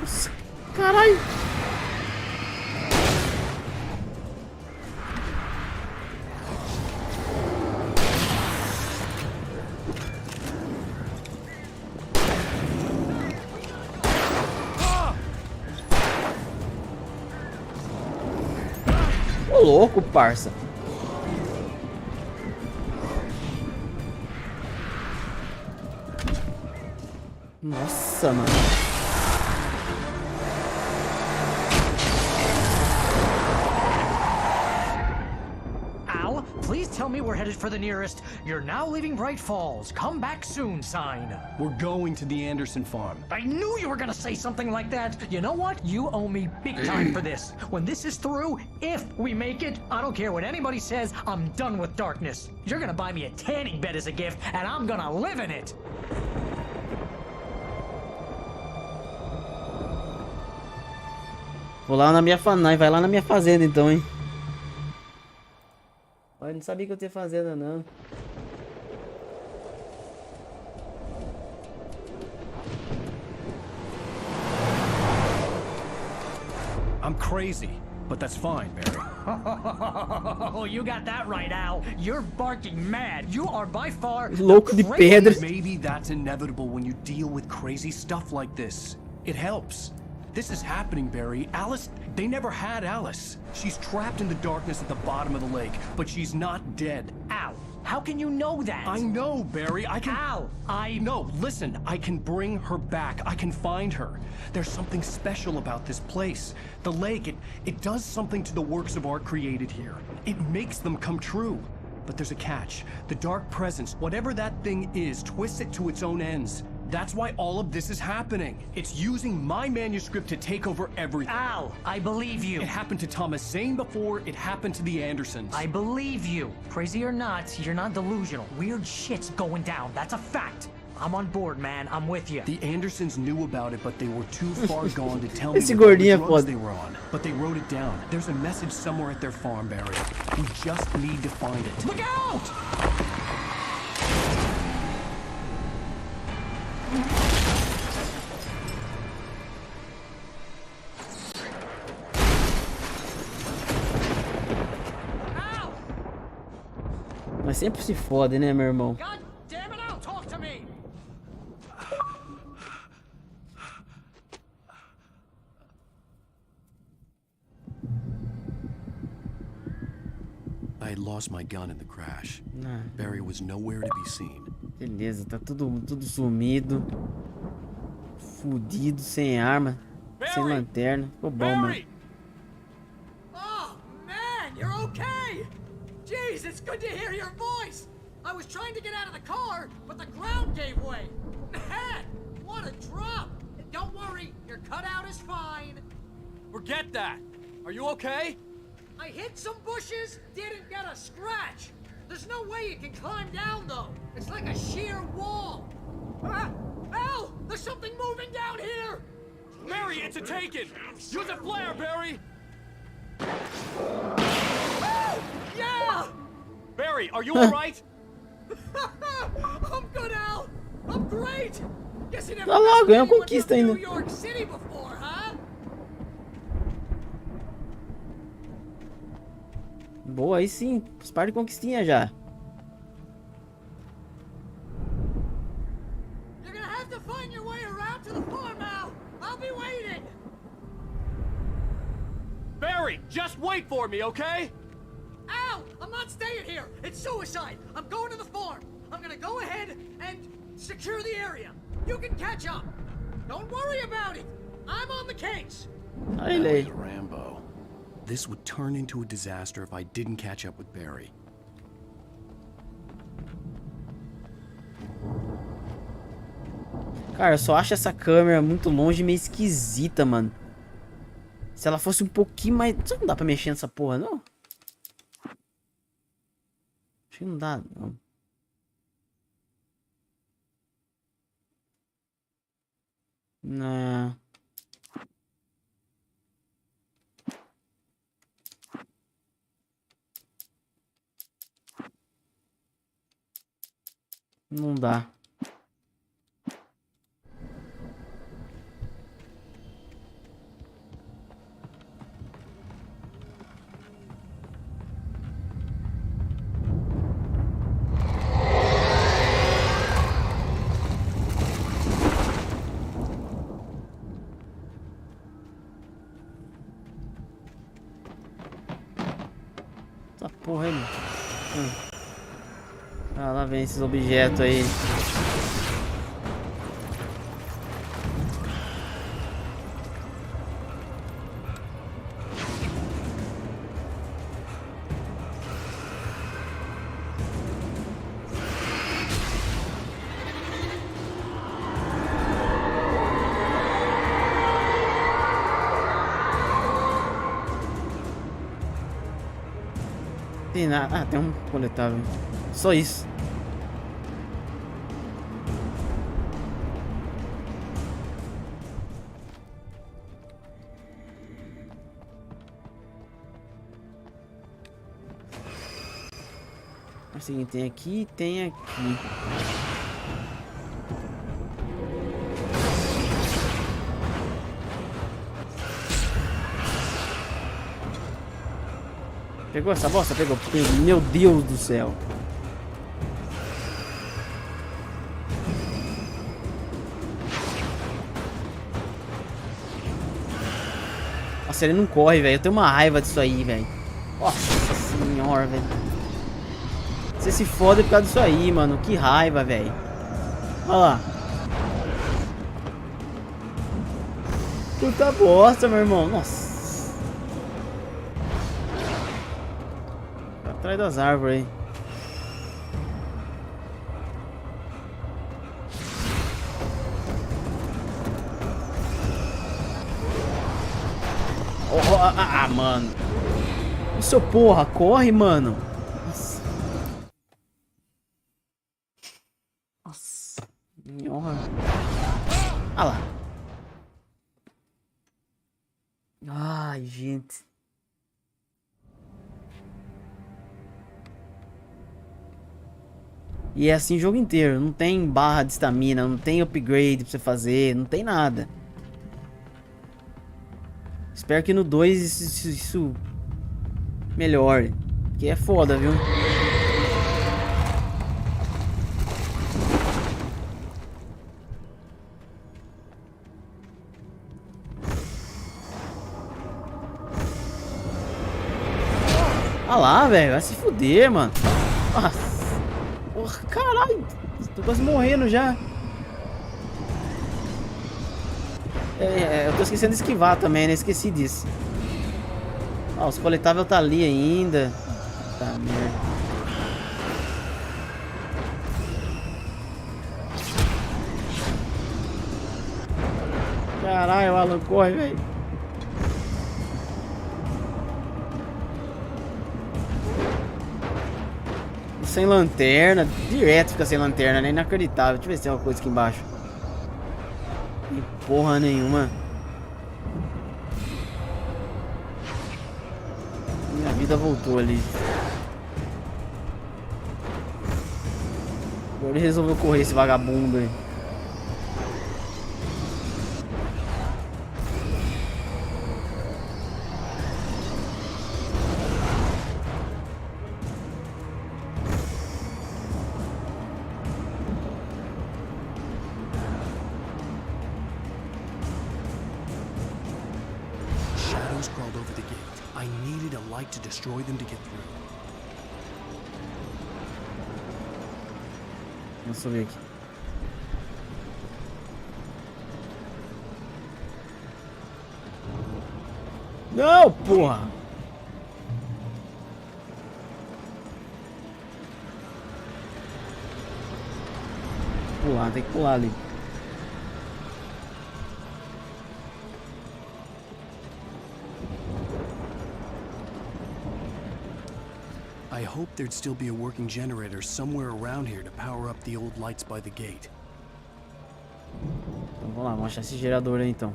Speaker 1: Nossa, caralho. Ô louco, parça. Nossa, mano.
Speaker 10: Al, please tell me we're headed for the nearest "You're now leaving Bright Falls. Come back soon" sign.
Speaker 2: We're going to the Anderson farm.
Speaker 10: I knew you were gonna say something like that. You know what? You owe me big time for this. When this is through, if we make it, I don't care what anybody says, I'm done with darkness. You're gonna buy me a tanning bed as a gift, and I'm gonna live in it.
Speaker 1: Vou lá na minha fazenda, vai lá na minha fazenda então, hein. Eu não sabia que eu tinha fazenda, não.
Speaker 2: I'm crazy, but that's fine, Barry.
Speaker 10: Oh, you got that right, Al. You're barking mad. You are by far
Speaker 1: louco de pedra.
Speaker 2: Maybe that's inevitable when you deal with crazy stuff like this. It helps. This is happening, Barry. Alice, they never had Alice. She's trapped in the darkness at the bottom of the lake, but she's not dead.
Speaker 10: Al, how can you know that?
Speaker 2: I know, Barry. I can...
Speaker 10: Al,
Speaker 2: No, listen. I can bring her back. I can find her. There's something special about this place. The lake, it does something to the works of art created here. It makes them come true. But there's a catch. The dark presence, whatever that thing is, twists it to its own ends. That's why all of this is happening. It's using my manuscript to take over everything.
Speaker 10: Al, I believe you.
Speaker 2: It happened to Thomas Zane before, it happened to the Andersons.
Speaker 10: I believe you. Crazy or not, you're not delusional. Weird shit's going down. That's a fact. I'm on board, man. I'm with you.
Speaker 2: The Andersons knew about it, but they were too far gone to tell me
Speaker 1: Esse
Speaker 2: what
Speaker 1: gordinho é
Speaker 2: drugs
Speaker 1: foda.
Speaker 2: they were on. But they wrote it down. There's a message somewhere at their farm, Barry. We just need to find it.
Speaker 10: Look out!
Speaker 1: Mas sempre se fode, né, meu irmão?
Speaker 10: God damn it, Al, talk to me!
Speaker 2: I had lost my gun in the crash.
Speaker 1: Ah,
Speaker 2: Barry was nowhere to be seen.
Speaker 1: beleza, tá tudo sumido. Fudido, sem arma, sem lanterna. Ficou bom, mano.
Speaker 10: Oh, man, you're okay! Jeez, it's good to hear your voice! I was trying to get out of the car, but the ground gave way. Man, what a drop! Don't worry, your cutout is fine.
Speaker 12: Forget that. Are you okay?
Speaker 10: I hit some bushes, didn't get a scratch. There's no way you can climb down, though. It's like a sheer wall. Ah, Al, there's something moving down here!
Speaker 12: Barry, it's a taken! Use a flare, Barry!
Speaker 10: Oh, yeah!
Speaker 12: Barry, are you alright?
Speaker 10: I'm good, Al.
Speaker 12: I'm great. Guess you never
Speaker 1: Olha lá,
Speaker 12: met
Speaker 1: ganhou a
Speaker 12: anyone
Speaker 1: conquista
Speaker 12: from
Speaker 1: ainda.
Speaker 12: New York City before, huh?
Speaker 1: Boa, aí sim. Os par de conquistinha já.
Speaker 12: You're gonna have to find your way around to the farm, Al. I'll be waiting. Barry, just wait for me, okay? Al, I'm not staying here. It's suicide. I'm going to the farm. I'm gonna go ahead and secure the area. You can catch up. Don't worry about it. I'm on the case.
Speaker 1: Olha ele aí.
Speaker 2: Rambo. This would turn into a disaster if I didn't catch up with Barry.
Speaker 1: Cara, eu só acho essa câmera muito longe e meio esquisita, mano. Se ela fosse um pouquinho mais... Só não dá pra mexer nessa porra, não? Acho que não dá, não. Não. Não dá. Essa porra aí. Ah, lá vem esses objetos aí. Tem nada. Ah, tem um coletável. Só isso. É o seguinte, tem aqui e tem aqui. Pegou essa bosta? Pegou. Meu Deus do céu. Nossa, ele não corre, velho. Eu tenho uma raiva disso aí, velho. Nossa senhora, velho. Você se fode por causa disso aí, mano. Que raiva, velho. Olha lá. Puta bosta, meu irmão. Nossa. Atrás das árvores aí. Oh, mano. O seu porra, corre, mano. Nossa. Nossa. Senhora. Ah lá. Ai, gente. E é assim o jogo inteiro. Não tem barra de estamina, não tem upgrade pra você fazer, não tem nada. Espero que no 2 isso melhore. Que é foda, viu? Ah lá, velho. Vai se fuder, mano. Nossa. Porra, caralho. Tô quase morrendo já. Eu tô esquecendo de esquivar também, né? Esqueci disso. Ó, os coletáveis tá ali ainda. Tá merda. Caralho, o Alan corre, velho. Sem lanterna, direto fica sem lanterna, né? Inacreditável. Deixa eu ver se tem alguma coisa aqui embaixo. Tem porra nenhuma. Minha vida voltou ali. Agora ele resolveu correr, esse vagabundo aí.
Speaker 2: Shadows crawled over the gate. I needed a light to destroy them to get through.
Speaker 1: Vamos subir aqui. Não, porra! Pular, tem que pular ali.
Speaker 2: I hoped there'd still be a working generator somewhere around here to power up the old lights by the gate.
Speaker 1: Então vamos lá, vamos achar esse gerador aí então.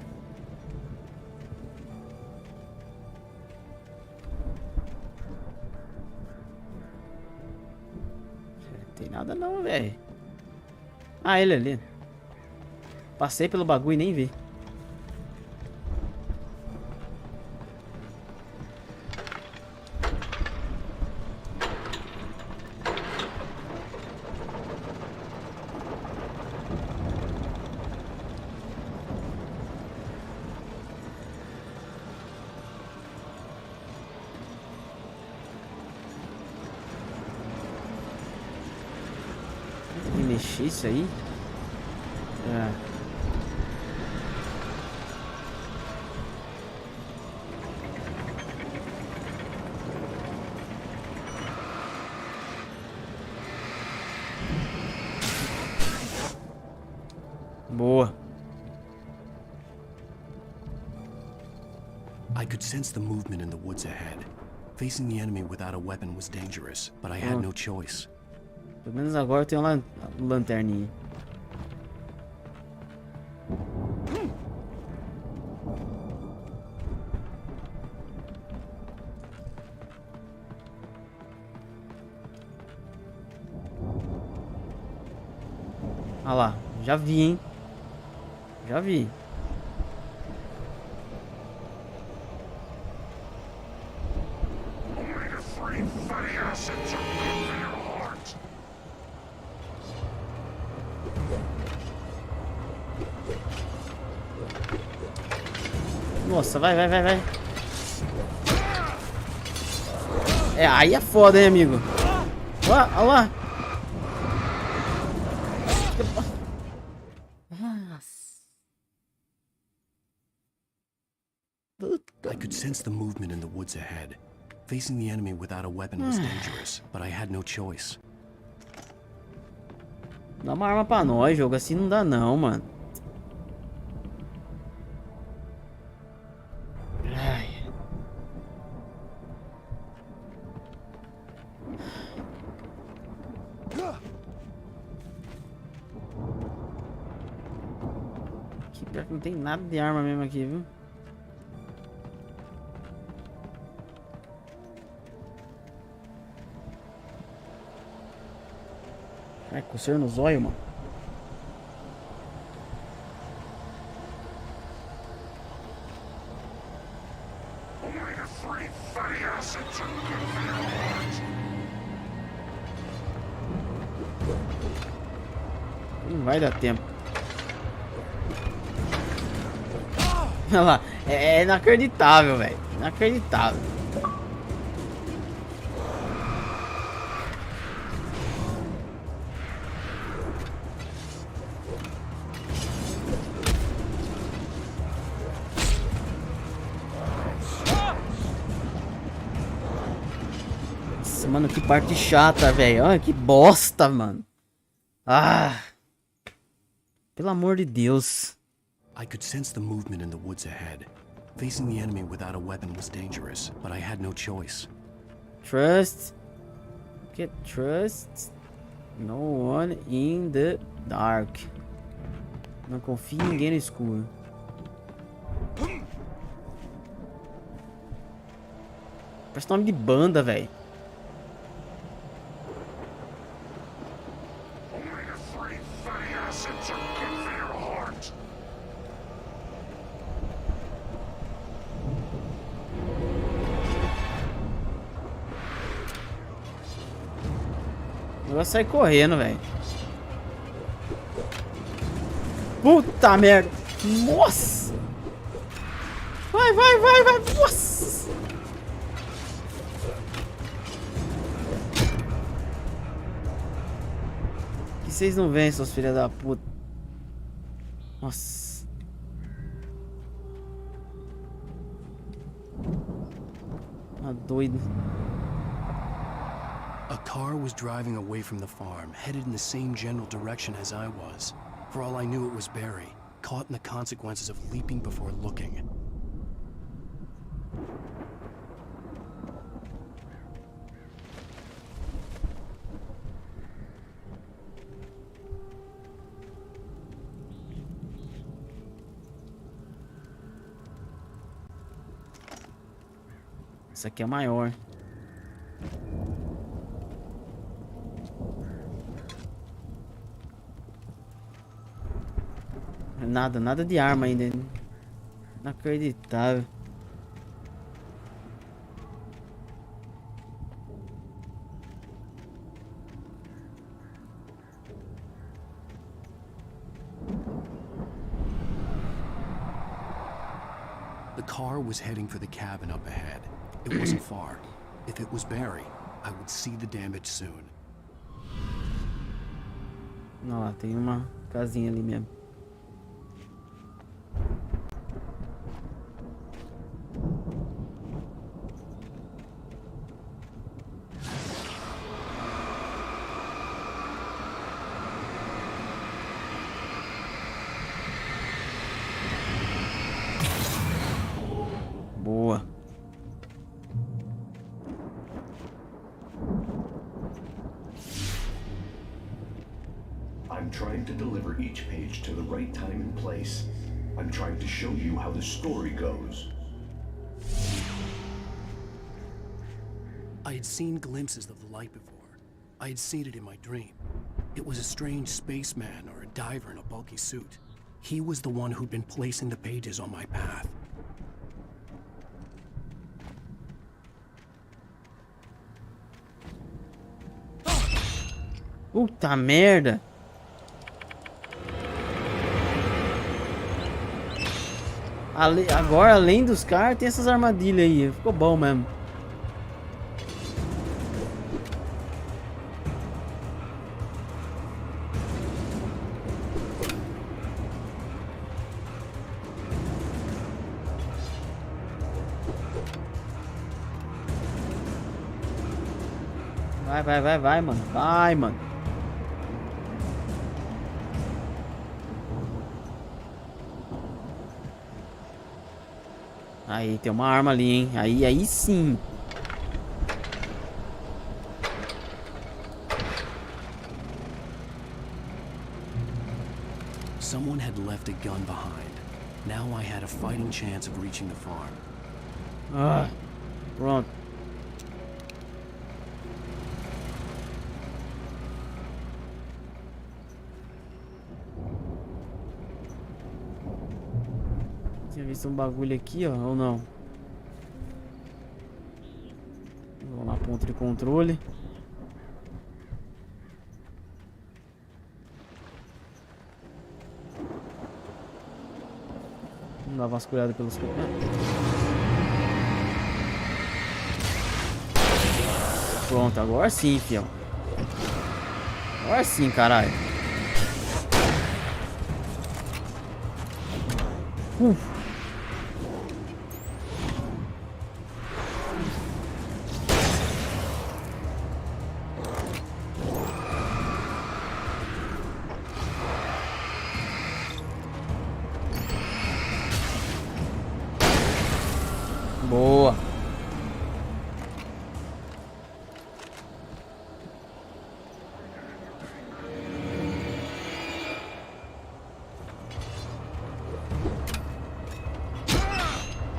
Speaker 1: Não tem nada não, velho. Ah, ele ali. Passei pelo bagulho e nem vi. Tem que mexer isso aí? É. Boa.
Speaker 2: I could sense the movement in the woods ahead. Facing the enemy without a weapon was dangerous, but I had no choice.
Speaker 1: Pelo menos agora eu tenho uma lanterninha. Olha lá, já vi, hein? Já vi. Nossa, vai. É, aí é foda, hein, amigo? Olha lá.
Speaker 2: I could sense the movement in the woods ahead. Facing the enemy without a weapon was dangerous, but I had no choice.
Speaker 1: Dá uma arma pra nós, jogo assim não dá não, mano. Ai. Que pior que não tem nada de arma mesmo aqui, viu? Ai, coceira no zóio, mano. Não vai dar tempo. Olha lá, é inacreditável, velho. Inacreditável. Mano, que parte chata, velho. Olha que bosta, mano. Ah. Pelo amor de Deus.
Speaker 2: I could sense the movement in the woods ahead. Facing the enemy without a weapon was dangerous, but I had no choice.
Speaker 1: Trust. Get trust. No one in the dark. Não confie em ninguém no escuro. Parece nome de banda, velho. Eu vou sair correndo, velho. Puta merda. Nossa. Vai, vai, vai, vai. Nossa. Que vocês não veem, seus filhos da puta. Nossa. Ah, doido.
Speaker 2: A car was driving away from the farm, headed in the same general direction as I was. For all I knew, it was Barry, caught in the consequences of leaping before looking.
Speaker 1: Essa aqui é maior. Nada de arma ainda. Inacreditável.
Speaker 2: The car was heading for the cabin up ahead. It wasn't far. If it was Barry, I would see the damage soon.
Speaker 1: Olha lá, tem uma casinha ali mesmo. Boa.
Speaker 13: I'm trying to deliver each page to the right time and place. I'm trying to show you how the story goes.
Speaker 2: I had seen glimpses of the light before. I had seen it in my dream. It was a strange spaceman or a diver in a bulky suit. He was the one who'd been placing the pages on my path.
Speaker 1: Puta merda. Agora, além dos caras, tem essas armadilhas aí. Ficou bom mesmo. Vai, mano. Vai, mano. Aí, tem uma arma ali, hein? Aí sim.
Speaker 2: Someone had left a gun behind. Now I had a fighting chance of reaching the farm.
Speaker 1: Ah, pronto. Tinha visto um bagulho aqui, ó, ou não? Vamos lá, ponto de controle. Vamos dar uma vasculhada pelos campos. Pronto, agora sim, fião. Agora sim, caralho. Boa.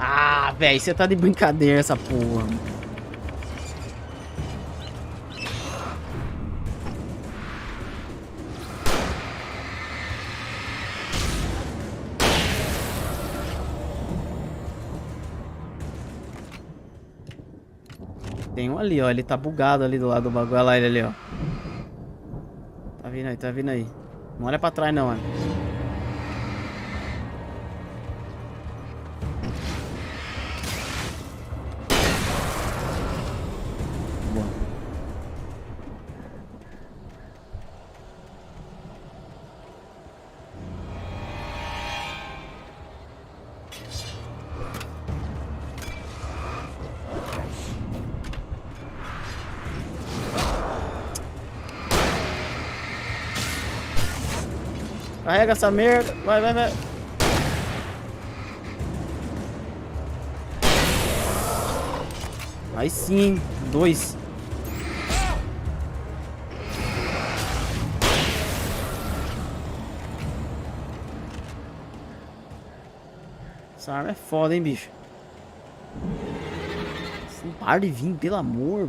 Speaker 1: Ah, velho, você tá de brincadeira essa porra. Tem um ali, ó. Ele tá bugado ali do lado do bagulho. Olha lá ele ali, ó. Tá vindo aí, tá vindo aí. Não olha pra trás, não, mano. Boa. Carrega essa merda. Vai, vai, vai. Aí sim, hein? 2. Essa arma é foda, hein, bicho. Você não para de vir, pelo amor.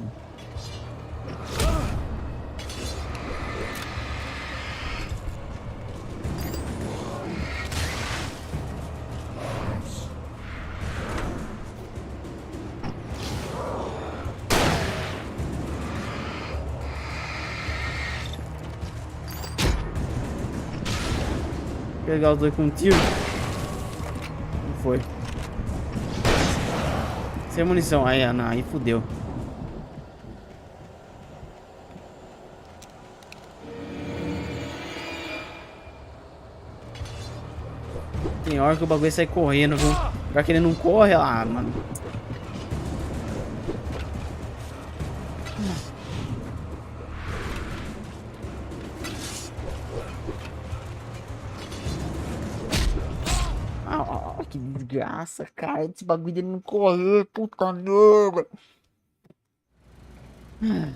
Speaker 1: Pegar os dois com um tiro. Não foi. Sem munição. Aí, não, aí fudeu. Tem hora que o bagulho sai correndo, viu? Já que ele não corre, lá, mano. Que desgraça, cara. Esse bagulho dele não correr, puta merda. Não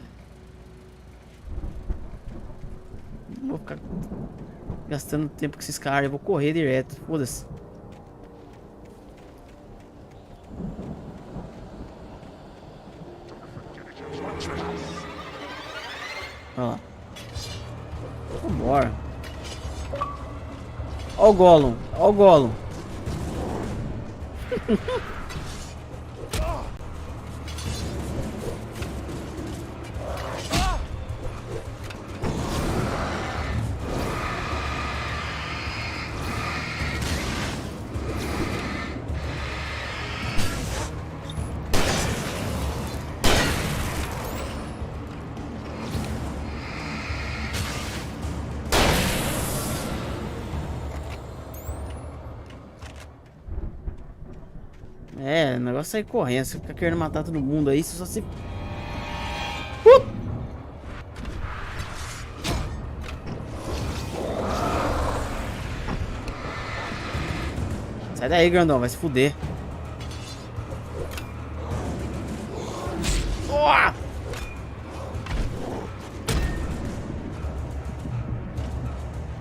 Speaker 1: vou ficar gastando tempo com esses caras. Eu vou correr direto. Foda-se. Olha lá. Vambora. Ó o Gollum. Ó o Gollum. É, o negócio é sair correndo. Você fica querendo matar todo mundo aí, você só se... Sai daí, grandão, vai se fuder.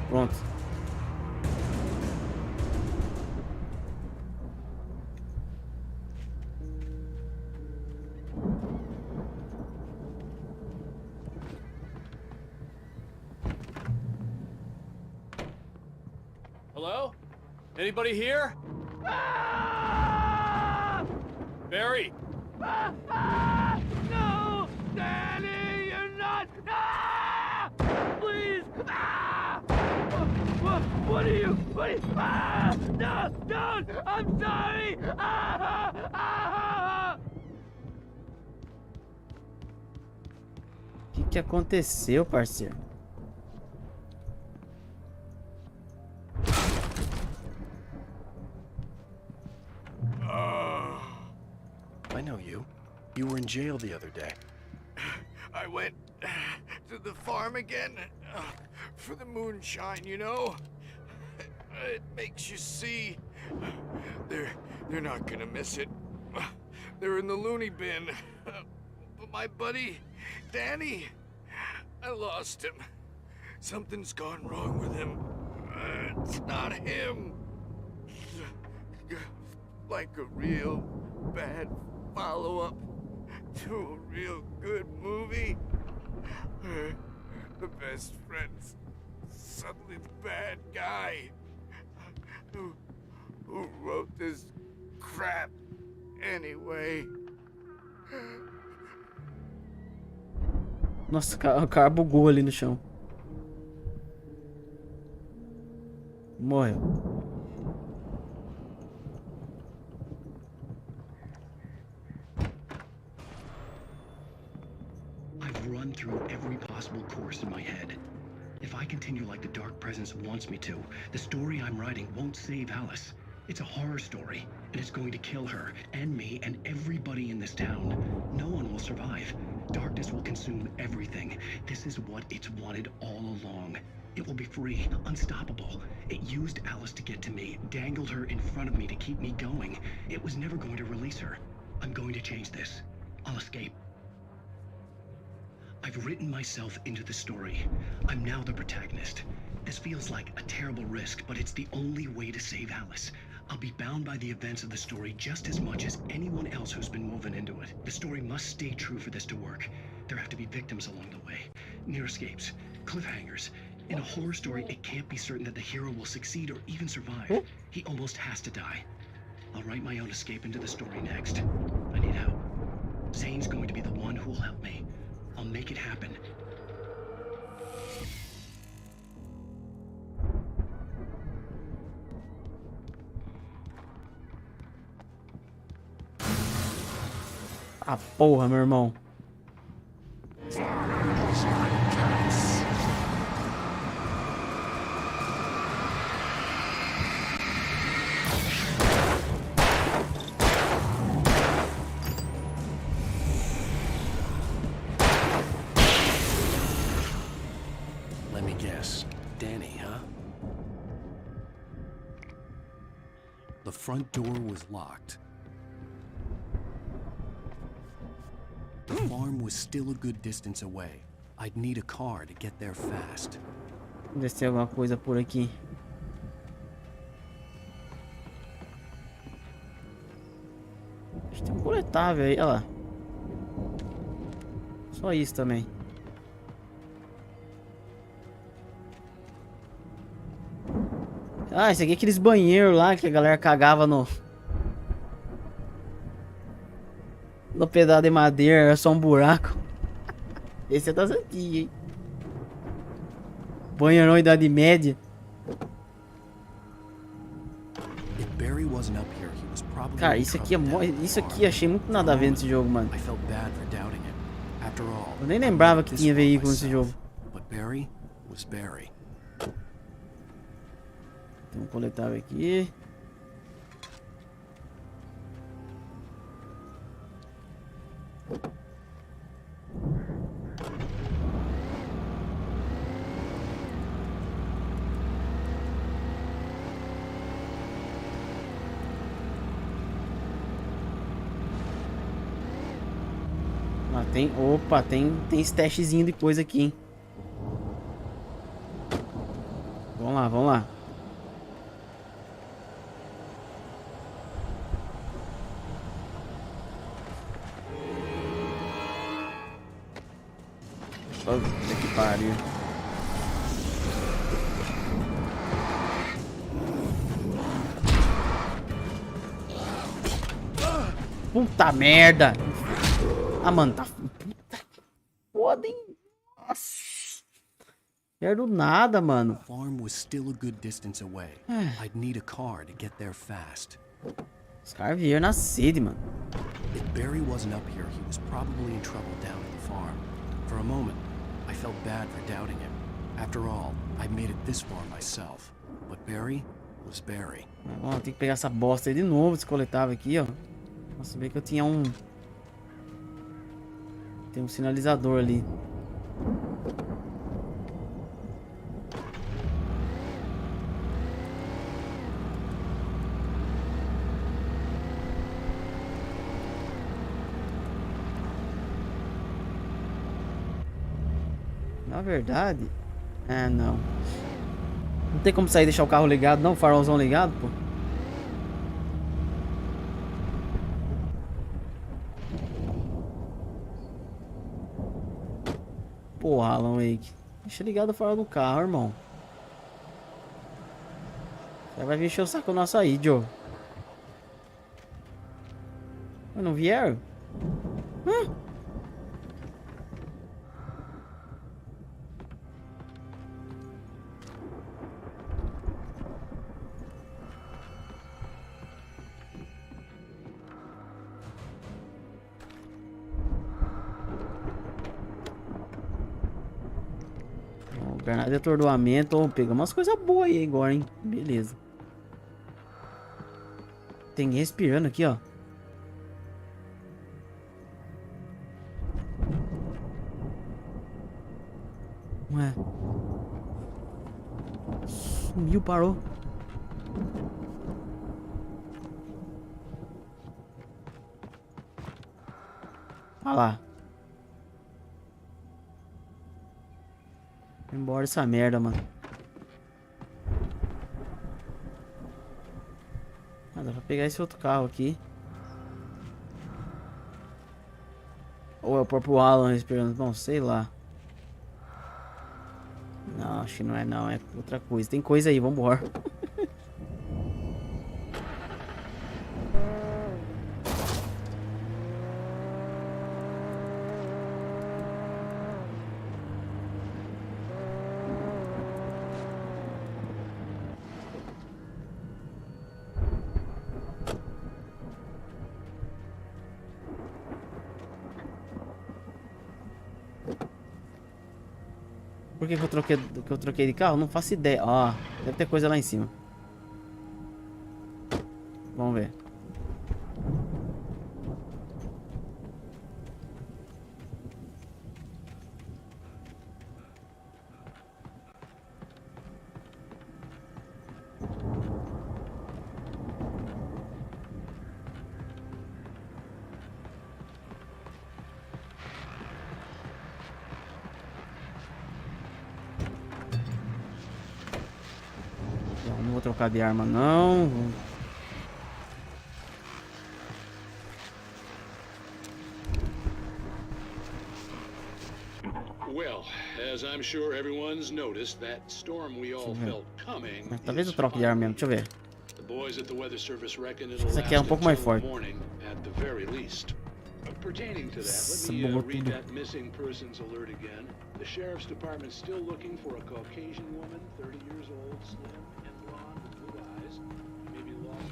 Speaker 1: Pronto.
Speaker 12: Hello? Anybody here? Barry!
Speaker 3: No! Danny, you're not! Please! What are you? No! Don't! I'm sorry!
Speaker 1: O que aconteceu, parceiro?
Speaker 2: I know you. You were in jail the other day.
Speaker 9: I went to the farm again for the moonshine, you know? It makes you see. They're not gonna miss it. They're in the loony bin. But my buddy, Danny, I lost him. Something's gone wrong with him. It's not him. Like a real bad follow-up to a real good movie. The best friend's suddenly the bad guy. Who wrote this crap anyway?
Speaker 1: Nossa, o cara bugou ali no chão. Morreu.
Speaker 7: I've run through every possible course in my head. If I continue like the Dark Presence wants me to, the story I'm writing won't save Alice. It's a horror story, and it's going to kill her, and me, and everybody in this town. No one will survive. Darkness will consume everything. This is what it's wanted all along. It will be free, unstoppable. It used Alice to get to me, dangled her in front of me to keep me going. It was never going to release her. I'm going to change this. I'll escape. I've written myself into the story. I'm now the protagonist. This feels like a terrible risk, but it's the only way to save Alice. I'll be bound by the events of the story just as much as anyone else who's been woven into it. The story must stay true for this to work. There have to be victims along the way. Near escapes. Cliffhangers. In a horror story, it can't be certain that the hero will succeed or even survive. He almost has to die. I'll write my own escape into the story next. I need help. Zane's going to be the one who will help me. I'll make it happen.
Speaker 1: Ah, porra, meu irmão.
Speaker 2: Let me guess. Danny, huh? The front door was locked. The farm was still a good distance away. I'd need a car to get there fast.
Speaker 1: Vamos ver se tem alguma coisa por aqui. Acho que tem um coletável aí, olha lá. Só isso também. Ah, esse aqui é aqueles banheiros lá que a galera cagava no pedaço de madeira, era só um buraco. Esse é das antigas, hein? Banheirão Idade Média. Cara, isso aqui é isso aqui achei muito nada a ver nesse jogo, mano. Eu nem lembrava que tinha veículo nesse jogo. Tem um coletável aqui. Ah, tem, opa, tem stashzinho de coisa aqui, hein? Vamos lá, vamos lá. Puta que pariu. Puta merda. Ah, mano, tá... Puta que foda, hein? Nossa. Quero nada, mano.
Speaker 2: The farm was still a good distance away. I'd need a car to get there fast.
Speaker 1: Os caras vieram na sede, mano.
Speaker 2: If Barry wasn't up here, he was probably in trouble down at the farm. For a moment, I felt bad for doubting him. After all, I made it this far myself. But Barry was Barry.
Speaker 1: Bom, tem que pegar essa bosta aí de novo, esse coletável aqui, ó. Nossa, ver que eu tinha um... Tem um sinalizador ali. Na verdade... Ah, não. Não tem como sair e deixar o carro ligado, não? O farolzão ligado, pô. Porra, Alan Wake. Deixa ligado o farol do carro, irmão. Você vai vir encher o saco nosso aí, Joe. Mas não vieram? Granada de atordoamento. Oh, pegamos umas coisas boas aí agora, hein? Beleza. Tem ninguém respirando aqui, ó. Ué. Sumiu, parou. Olha lá. Vai embora essa merda, mano. Ah, dá pra pegar esse outro carro aqui. Ou é o próprio Alan respirando? Bom, sei lá. Não, acho que não é não, é outra coisa. Tem coisa aí, vambora. Por que eu troquei de carro? Não faço ideia. Ó, deve ter coisa lá em cima. Vamos ver. Não vou trocar de arma, não.
Speaker 14: Well, as I'm sure everyone's noticed, that storm we all felt coming.
Speaker 1: Talvez eu troque de arma mesmo, deixa eu ver.
Speaker 14: The boys at the weather service reckon it'll
Speaker 1: Essa aqui é um pouco mais forte.
Speaker 14: morning at the very least. Pertaining to that, let me read that missing persons alert again. The sheriff's department's still looking for a Caucasian woman, 30 years old, slim and blonde with blue eyes. Maybe lost.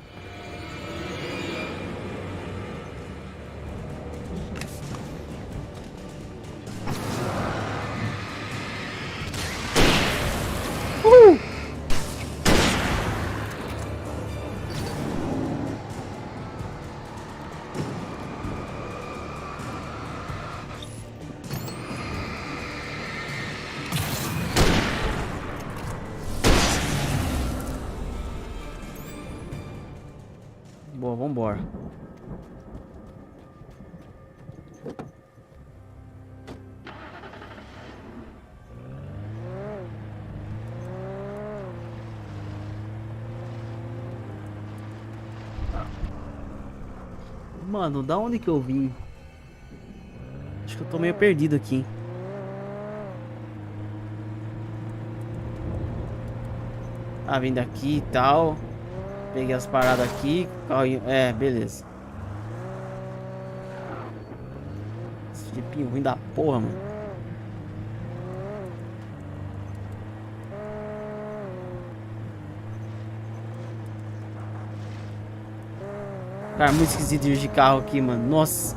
Speaker 14: Boa, vambora. Mano, da onde que eu vim? Acho que eu tô meio perdido aqui. Ah, vim daqui e tal. Peguei as paradas aqui. É, beleza. Esse jipinho ruim da porra, mano. Cara, muito esquisito dirigir carro aqui, mano. Nossa.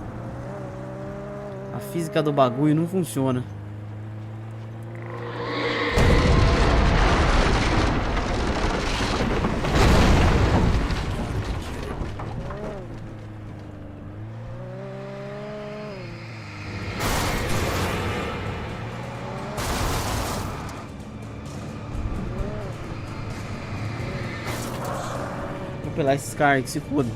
Speaker 14: A física do bagulho não funciona. Vou pelar esses caras que se fodam.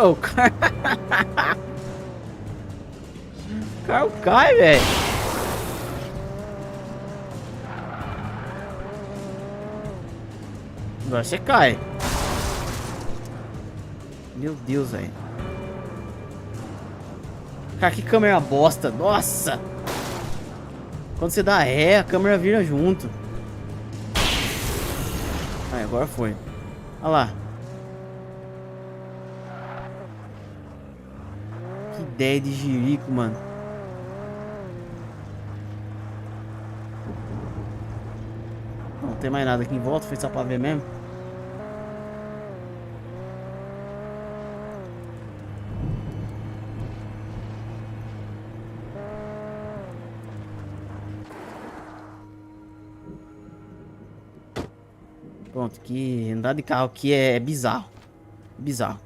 Speaker 14: Oh, o cara... o carro cai, velho. Agora você cai. Meu Deus, velho. Cara, que câmera bosta. Nossa. Quando você dá ré, a câmera vira junto. Aí, agora foi. Olha lá. Que ideia de jirico, mano.
Speaker 1: tem mais nada aqui em volta, foi só pra ver mesmo. Pronto, que andar de carro aqui é bizarro. Bizarro.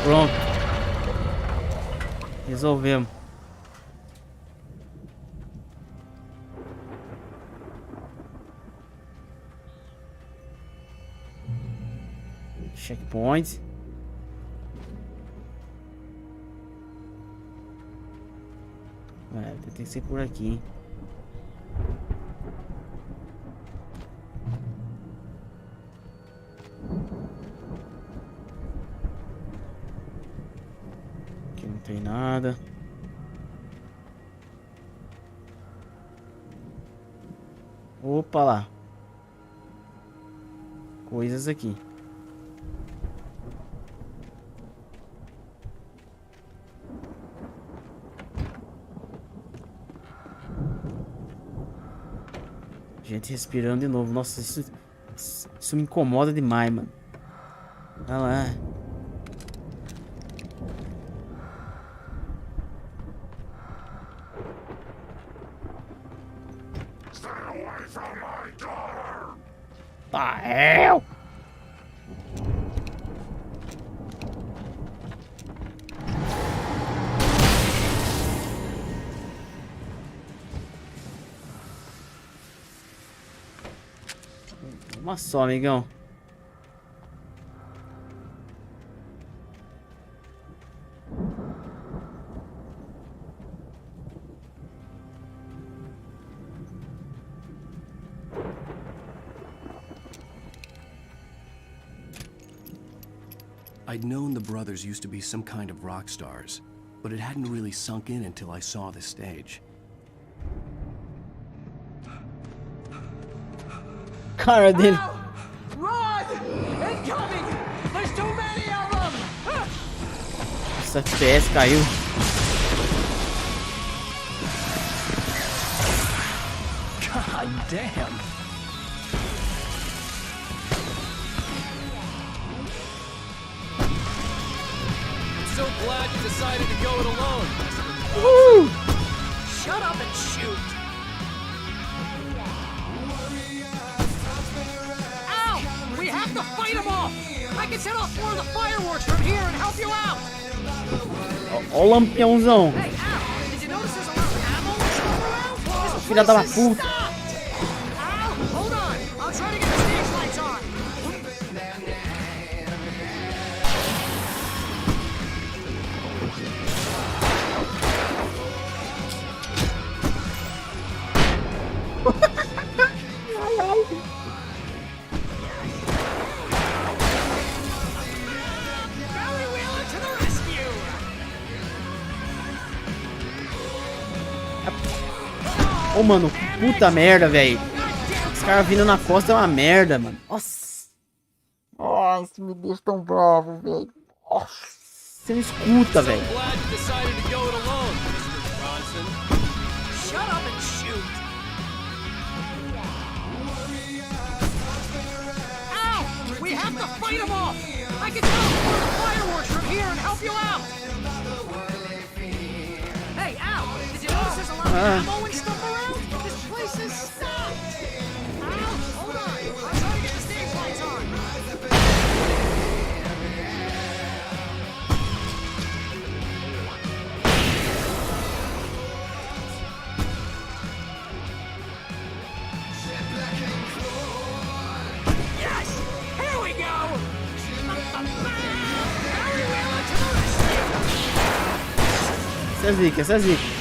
Speaker 1: Pronto. Resolvemos. Checkpoint. Tem que ser por aqui, hein? Aqui não tem nada. Opa lá. Coisas aqui. Gente respirando de novo. Nossa, isso me incomoda demais, mano. Olha lá. Hell! Uma só, amigão.
Speaker 2: I'd known the brothers used to be some kind of rock stars, but it hadn't really sunk in until I saw the stage.
Speaker 1: Cara dele.
Speaker 12: Run! Incoming! There's too many of them!
Speaker 1: Essa FPS caiu.
Speaker 2: God damn!
Speaker 12: So glad you decided to go it alone.
Speaker 1: Woo!
Speaker 12: Shut up and shoot. Ow! We have to fight them off. I can set off more of the fireworks from here and help you out.
Speaker 1: Ó o lampiãozão.
Speaker 12: Hey, Al, did you notice there's a lot of ammo around? This
Speaker 1: Filha da
Speaker 12: place is
Speaker 1: puta.
Speaker 12: stopped. Al, hold on. I'll try to get the stage lights on.
Speaker 1: Ô, mano, puta merda, velho. Os caras vindo na costa é uma merda, mano. Nossa. Nossa, isso me deixa tão bravo, velho. Nossa, você não escuta, velho.
Speaker 12: Shut up and shoot. Ow! We have to fight them off. I can tell more of the fireworks from here and help you out. Hey, Al, did you notice there's a lot of ammo and stuff around? This place is stopped. Al, hold on. I'll try to get the stage lights on.
Speaker 1: Essa é zica, essa é zica.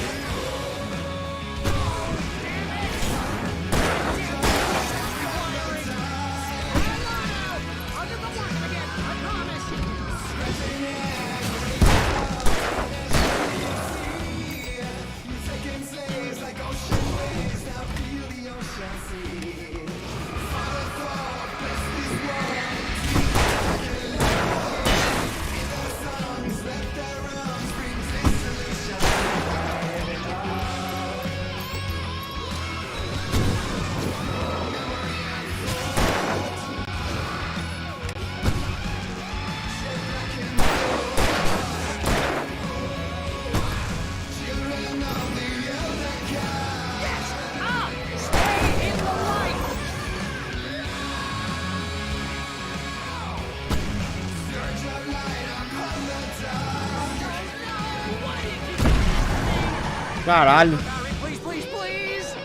Speaker 1: Caralho.
Speaker 12: Please, please, please.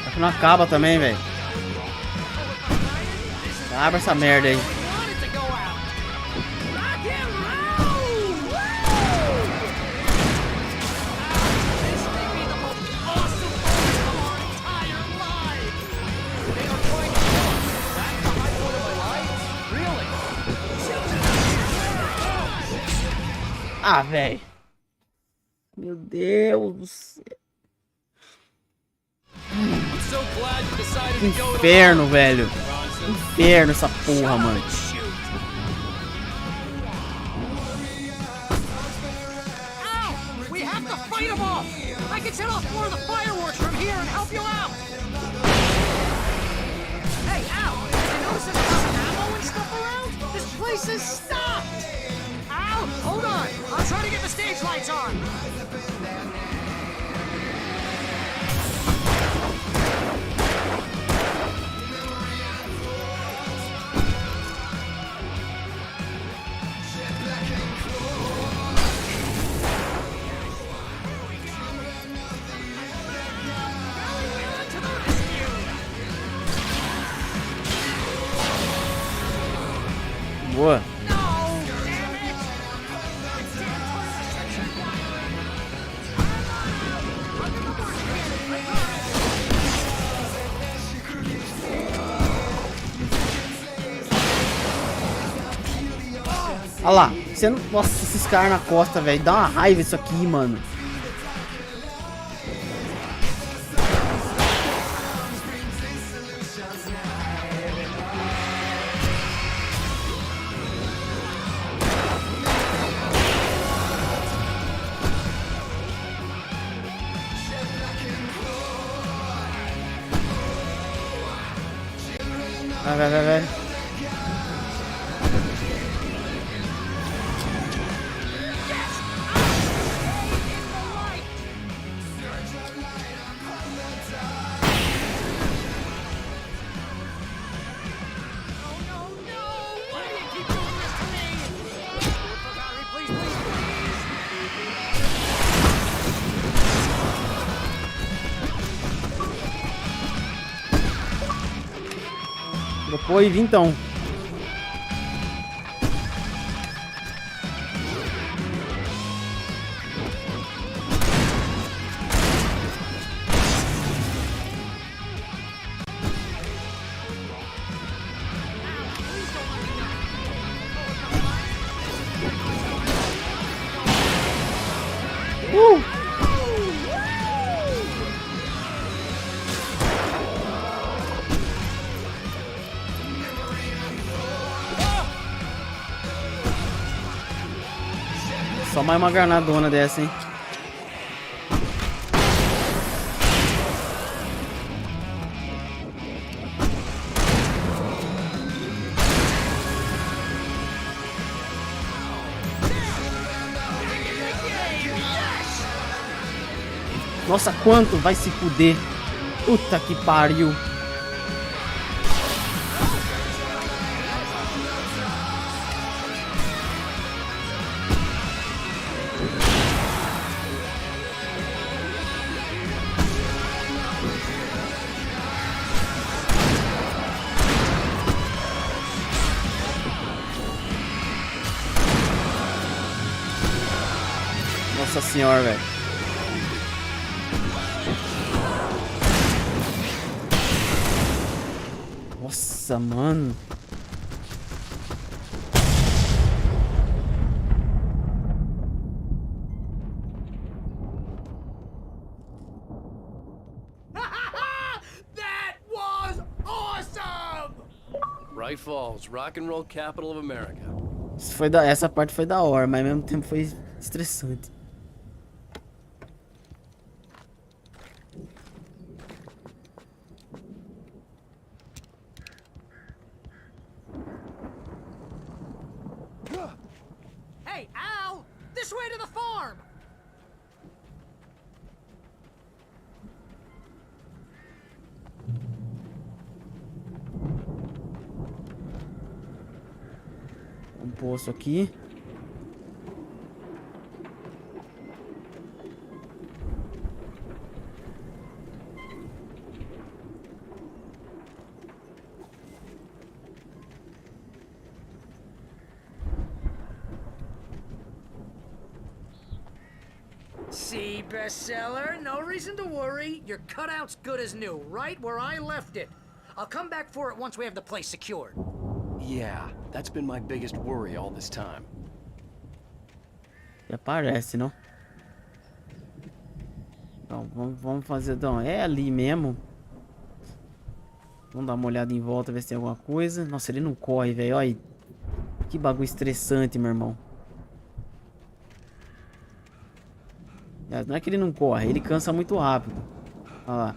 Speaker 1: Acho que não acaba também, velho. Abre essa merda aí. Ah, velho. Meu Deus do céu. Que inferno, velho. Inferno essa porra, mano.
Speaker 12: Ow! We have to fight them off! I can set off more of the fireworks from here and help you out! Hey, Al! Did you notice there's a lot of ammo and stuff around? This place is stocked! Al! Hold on! I'll try to get the stage lights on!
Speaker 1: Boa. Olha lá, você não... Nossa, esses caras na costa, velho. Dá uma raiva isso aqui, mano. Vai. Dropou e então. Só mais uma granadona dessa, hein? Nossa, quanto vai se fuder? Puta que pariu. Nossa senhora, velho. Nossa, mano.
Speaker 12: That was awesome!
Speaker 15: Bright Falls, rock and roll capital of America.
Speaker 1: Essa parte foi da hora, mas ao mesmo tempo foi estressante.
Speaker 12: Hey, Al! This way to the farm!
Speaker 1: Um poço aqui.
Speaker 10: See, bestseller? No reason to worry. Your cutout's good as new, right where I left it. I'll come back for it once we have the place secured.
Speaker 15: Yeah, that's been my biggest worry all this time.
Speaker 1: Já parece, não? Então, vamos fazer... Então, é ali mesmo. Vamos dar uma olhada em volta, ver se tem alguma coisa. Nossa, ele não corre, velho. Olha aí. Que bagulho estressante, meu irmão. Não é que ele não corre, ele cansa muito rápido. Olha lá.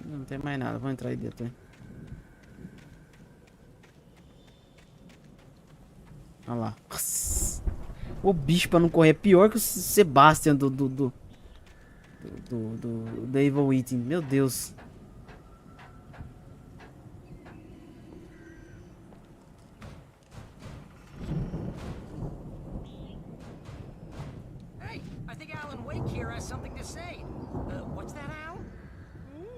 Speaker 1: Não tem mais nada, vamos entrar aí dentro, hein? Olha lá. Nossa. O bicho pra não correr é pior que o Sebastian do Evil Within. Meu Deus.
Speaker 10: Hey, I think Alan Wake here has something to say. What's that, Al?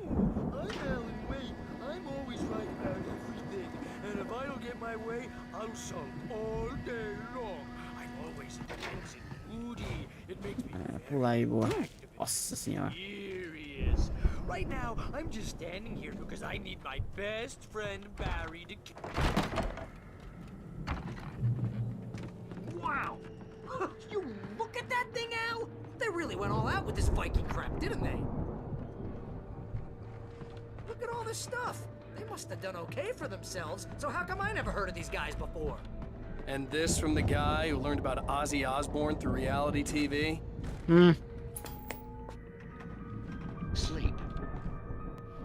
Speaker 3: I'm Alan Wake. I'm always right about everything. And if I don't get my way, I'll sulk all day long. I'm always intense and moody. It makes me
Speaker 1: Pular aí, boa. Nossa senhora.
Speaker 3: furious. Right now, I'm just standing here because I need my best friend Barry to...
Speaker 10: Wow! You look at that thing, Al! They really went all out with this Viking crap, didn't they? Look at all this stuff. They must have done okay for themselves, so how come I never heard of these guys before?
Speaker 15: And this from the guy who learned about Ozzy Osbourne through reality TV?
Speaker 7: Sleep.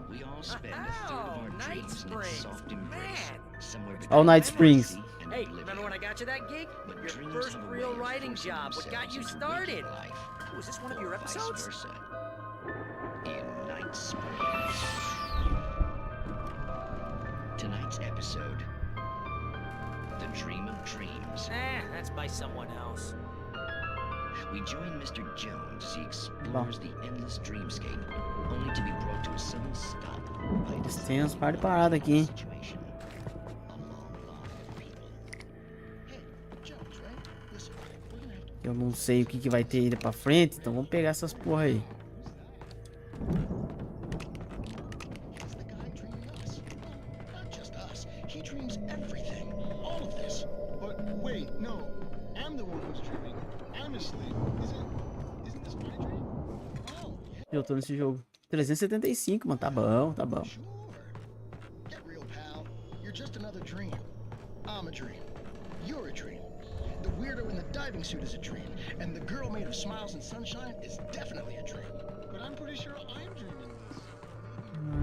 Speaker 7: We all spend a third of our
Speaker 10: Night
Speaker 7: dreams in its
Speaker 10: Springs,
Speaker 7: soft embrace. Somewhere
Speaker 1: Oh, Night Springs.
Speaker 10: Hey, remember when I got you that gig? Your first real writing job, what got you started? Oh, is this one of your episodes?
Speaker 7: In Night Springs. Tonight's episode, The Dream of Dreams.
Speaker 10: That's by someone else.
Speaker 7: We join Mr. Jones as he explores the endless dreamscape, only to be brought to a sudden stop by
Speaker 1: Tem uns par de parada aqui, hein? Eu não sei o que vai ter aí pra frente, então vamos pegar essas porra aí.
Speaker 3: He dreams everything. All of this. But wait, no. I'm the one who's dreaming. I'm asleep. Isn't this my dream? Oh,
Speaker 1: Eu tô nesse jogo. 375, mano. Tá bom, tá bom.
Speaker 3: get real, pal. You're just another dream. I'm a dream. You're a dream. The weirdo in the diving suit is a dream. And the girl made of smiles and sunshine is definitely a dream. But I'm pretty sure I'm dreaming this.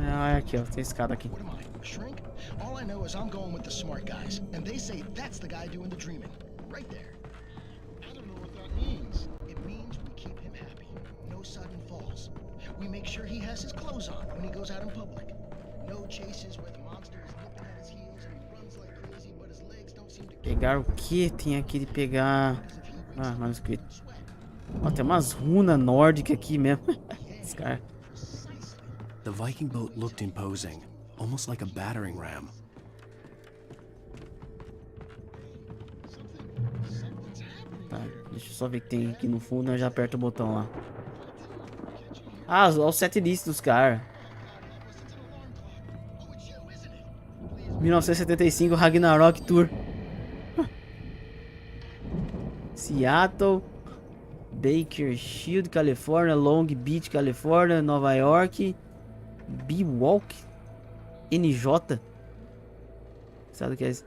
Speaker 1: Ah, aqui, ó. Tem escada aqui.
Speaker 3: What am I, a shrink? All I know is I'm going with the smart guys. And they say that's the guy doing the dreaming. Right there. I don't know what that means. It means we keep him happy. No sudden falls. We make sure he has his clothes on when he goes out in public. No chases where the monster is nipping at his heels and he runs like crazy, but his legs don't seem to...
Speaker 1: Pegar o que? Tem aqui de pegar... Ah, manuscrito. Ó, tem umas runas nórdicas aqui mesmo. Esse cara.
Speaker 2: The Viking boat looked imposing, almost like a battering ram.
Speaker 1: Tá, deixa eu só ver o que tem aqui no fundo, eu já aperto o botão lá. Ah, olha os set list dos caras. 1975 Ragnarok Tour. Seattle, Bakersfield, Califórnia, Long Beach, Califórnia, Nova York, Bewalk, NJ. Sabe o que é isso?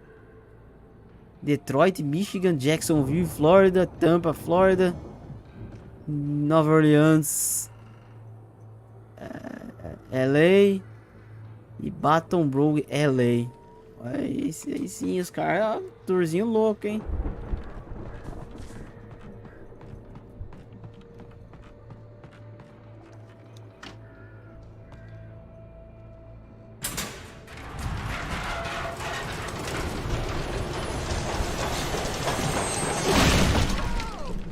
Speaker 1: Detroit, Michigan, Jacksonville, Florida, Tampa, Florida, Nova Orleans, LA e Baton Rouge, LA. Aí sim, os caras, tourzinho louco, hein?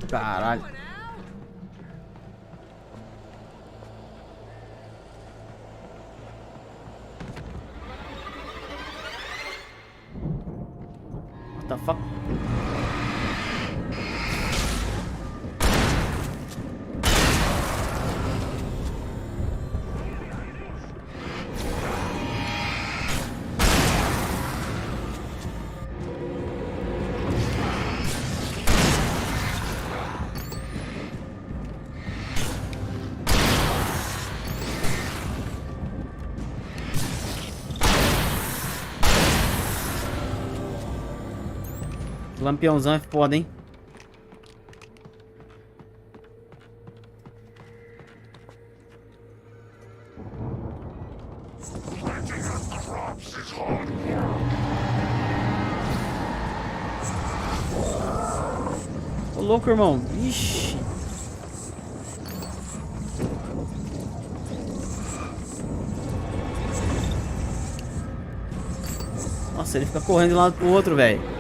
Speaker 1: Caralho. What the fuck? Lampiãozão é foda, hein? Ô louco, irmão. Ixi. Nossa, ele fica correndo de um lado pro outro, velho.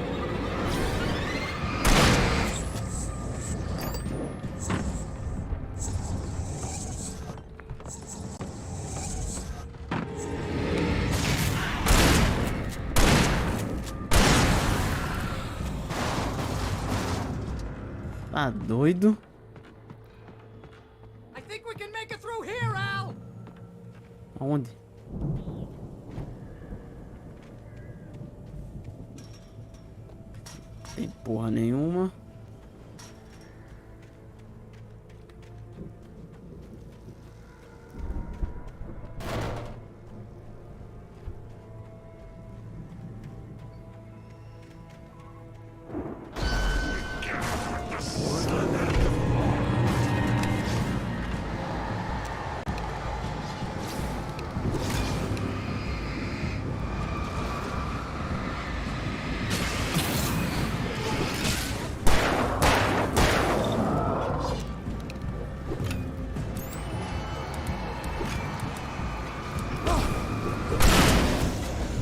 Speaker 1: Tá doido?
Speaker 12: I think we can make it through here, Al.
Speaker 1: Aonde? Tem porra nenhuma.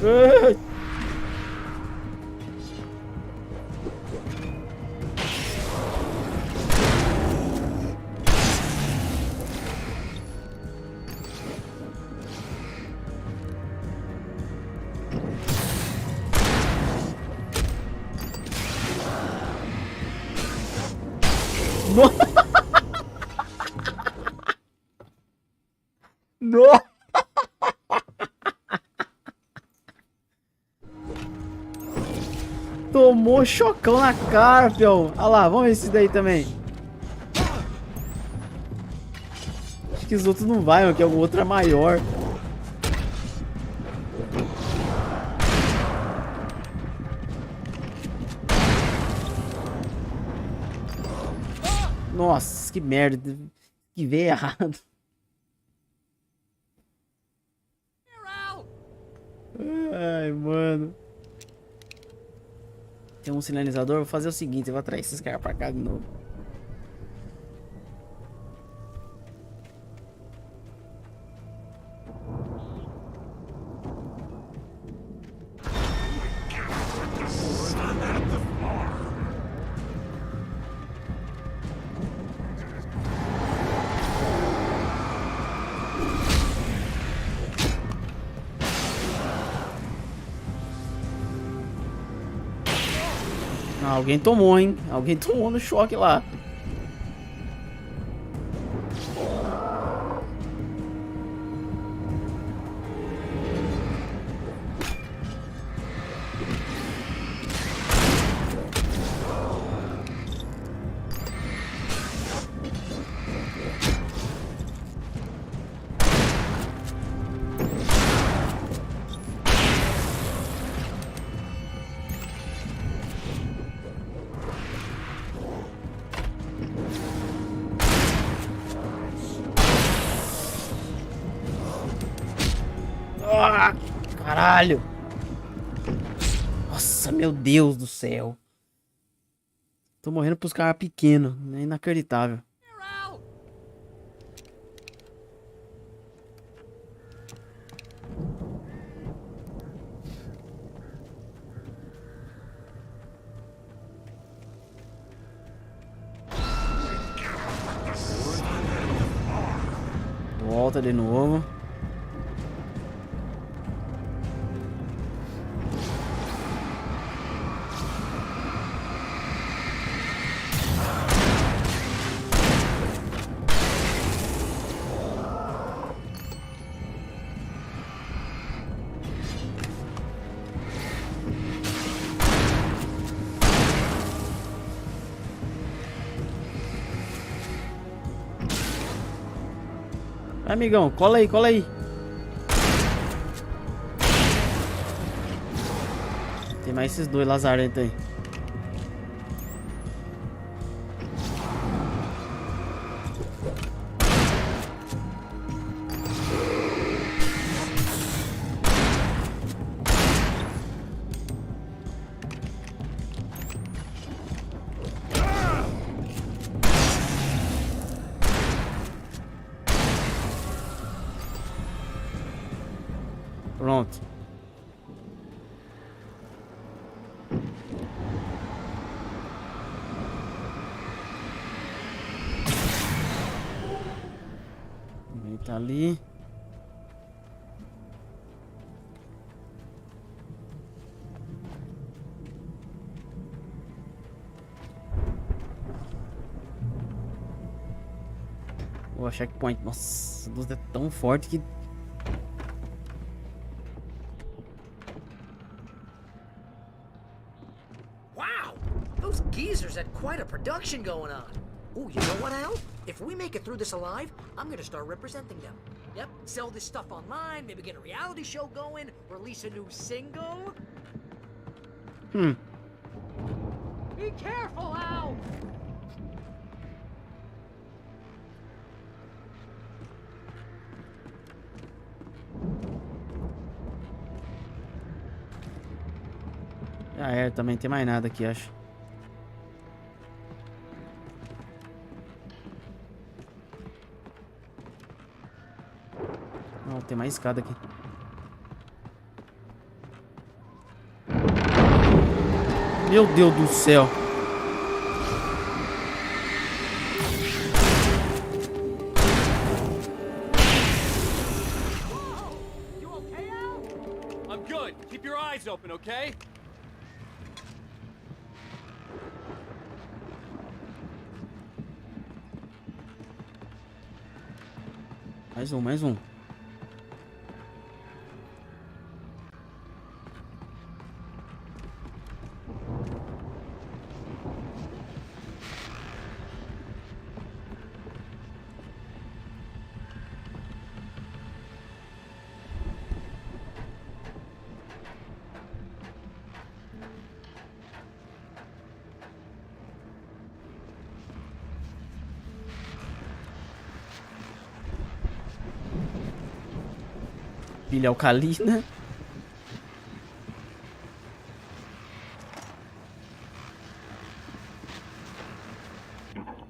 Speaker 1: Ei! No! Tomou chocão na cara, fião. Olha lá, vamos ver esse daí também. Acho que os outros não vai, porque o outro é maior. Nossa, que merda. Que veio errado. Ai, mano. Tem um sinalizador, vou fazer o seguinte, eu vou atrair esses caras pra cá de novo. Ah, alguém tomou, hein? Alguém tomou no choque lá. Ah, caralho. Nossa, meu Deus do céu. Tô morrendo pros caras pequenos. É inacreditável. Volta de novo. Vai, amigão, cola aí, cola aí. Tem mais esses dois lazarentos aí. Pronto. Ele tá ali. O checkpoint. Nossa, a luz é tão forte que...
Speaker 10: Those geezers had quite a production going on. Ooh, you know what, Al? If we make it through this alive, I'm gonna start representing them. Yep, sell this stuff online, maybe get a reality show going, release a new single.
Speaker 1: Be
Speaker 12: careful, Al!
Speaker 1: Já é, também tem mais nada aqui, acho. Não, tem mais escada aqui. Meu Deus do céu.
Speaker 12: I'm good. Keep your eyes open, okay?
Speaker 1: Mais um, mais um. Pilha alcalina.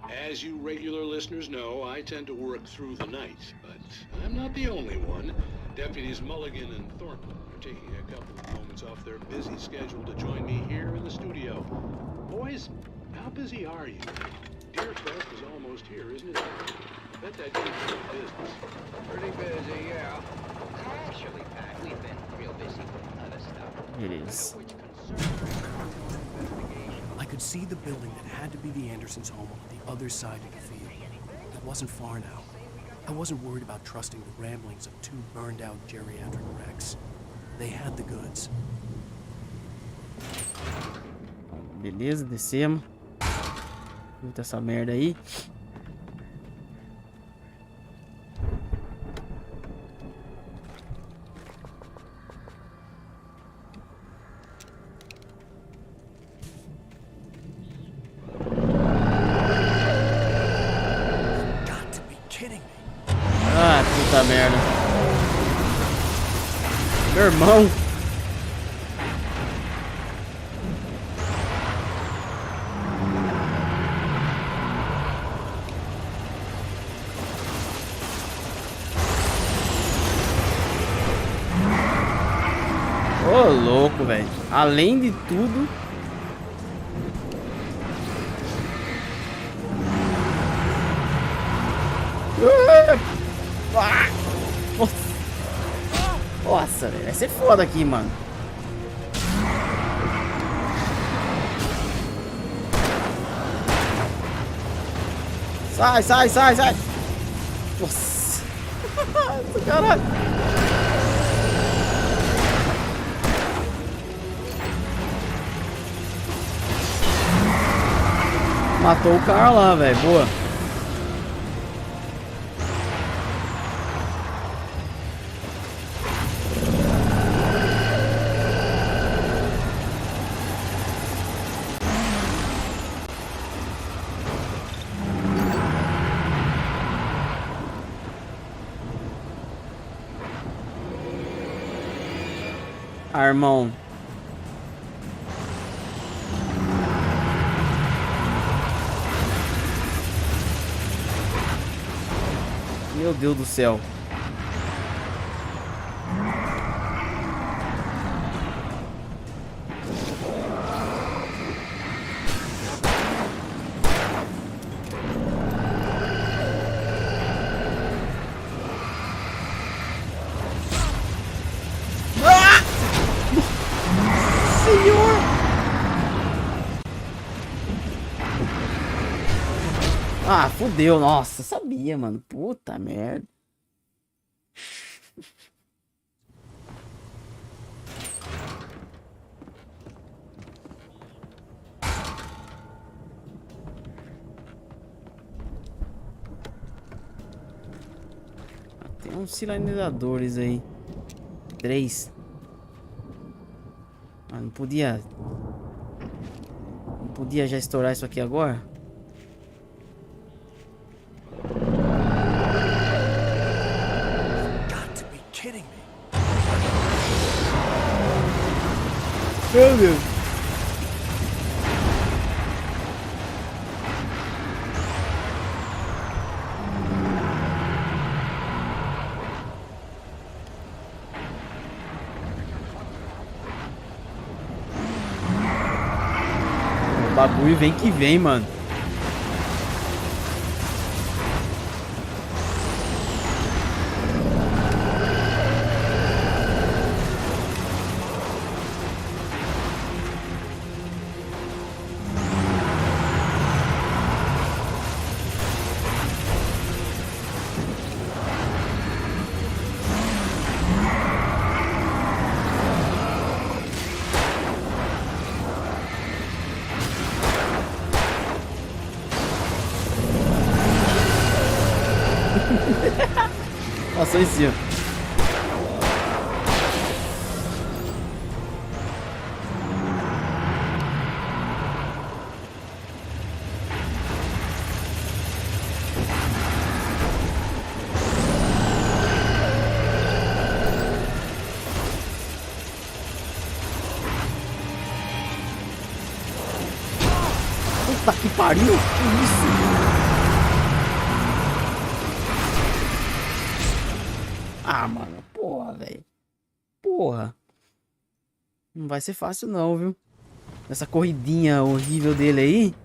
Speaker 14: As you regular listeners know, I tend to work through the night, but I'm not the only one. Deputies Mulligan and Thornton are taking a couple of moments off their busy schedule to join me here in the studio. Boys, how busy are you? Deerfest is almost here, isn't it? I bet that gives you business.
Speaker 3: Pretty busy, yeah. Actually, Pat, we've been real busy with other stuff.
Speaker 1: Beleza.
Speaker 15: I could
Speaker 2: see the building that had to be the Andersons' home on the other side of the field. It wasn't far now. I wasn't worried about trusting the ramblings of two burned-out geriatric wrecks. They had the goods.
Speaker 1: Beleza, descemos. Puta essa merda aí. Ah, puta merda. Meu irmão. Ô, louco, velho. Além de tudo... Nossa, velho. Vai ser foda aqui, mano. Sai, sai, sai, sai. Nossa. Caralho. Matou o cara lá, velho. Boa. Irmão. Meu Deus do céu. Ah, fudeu. Nossa, sabia, mano. Puta merda. Tem uns sinalizadores aí. 3. Ah, não podia... Não podia já estourar isso aqui agora? Meu Deus. O bagulho vem que vem, mano. Passou em cima. Puta que pariu! Que isso? Ah, mano, porra, velho. Porra. Não vai ser fácil não, viu? Essa corridinha horrível dele aí.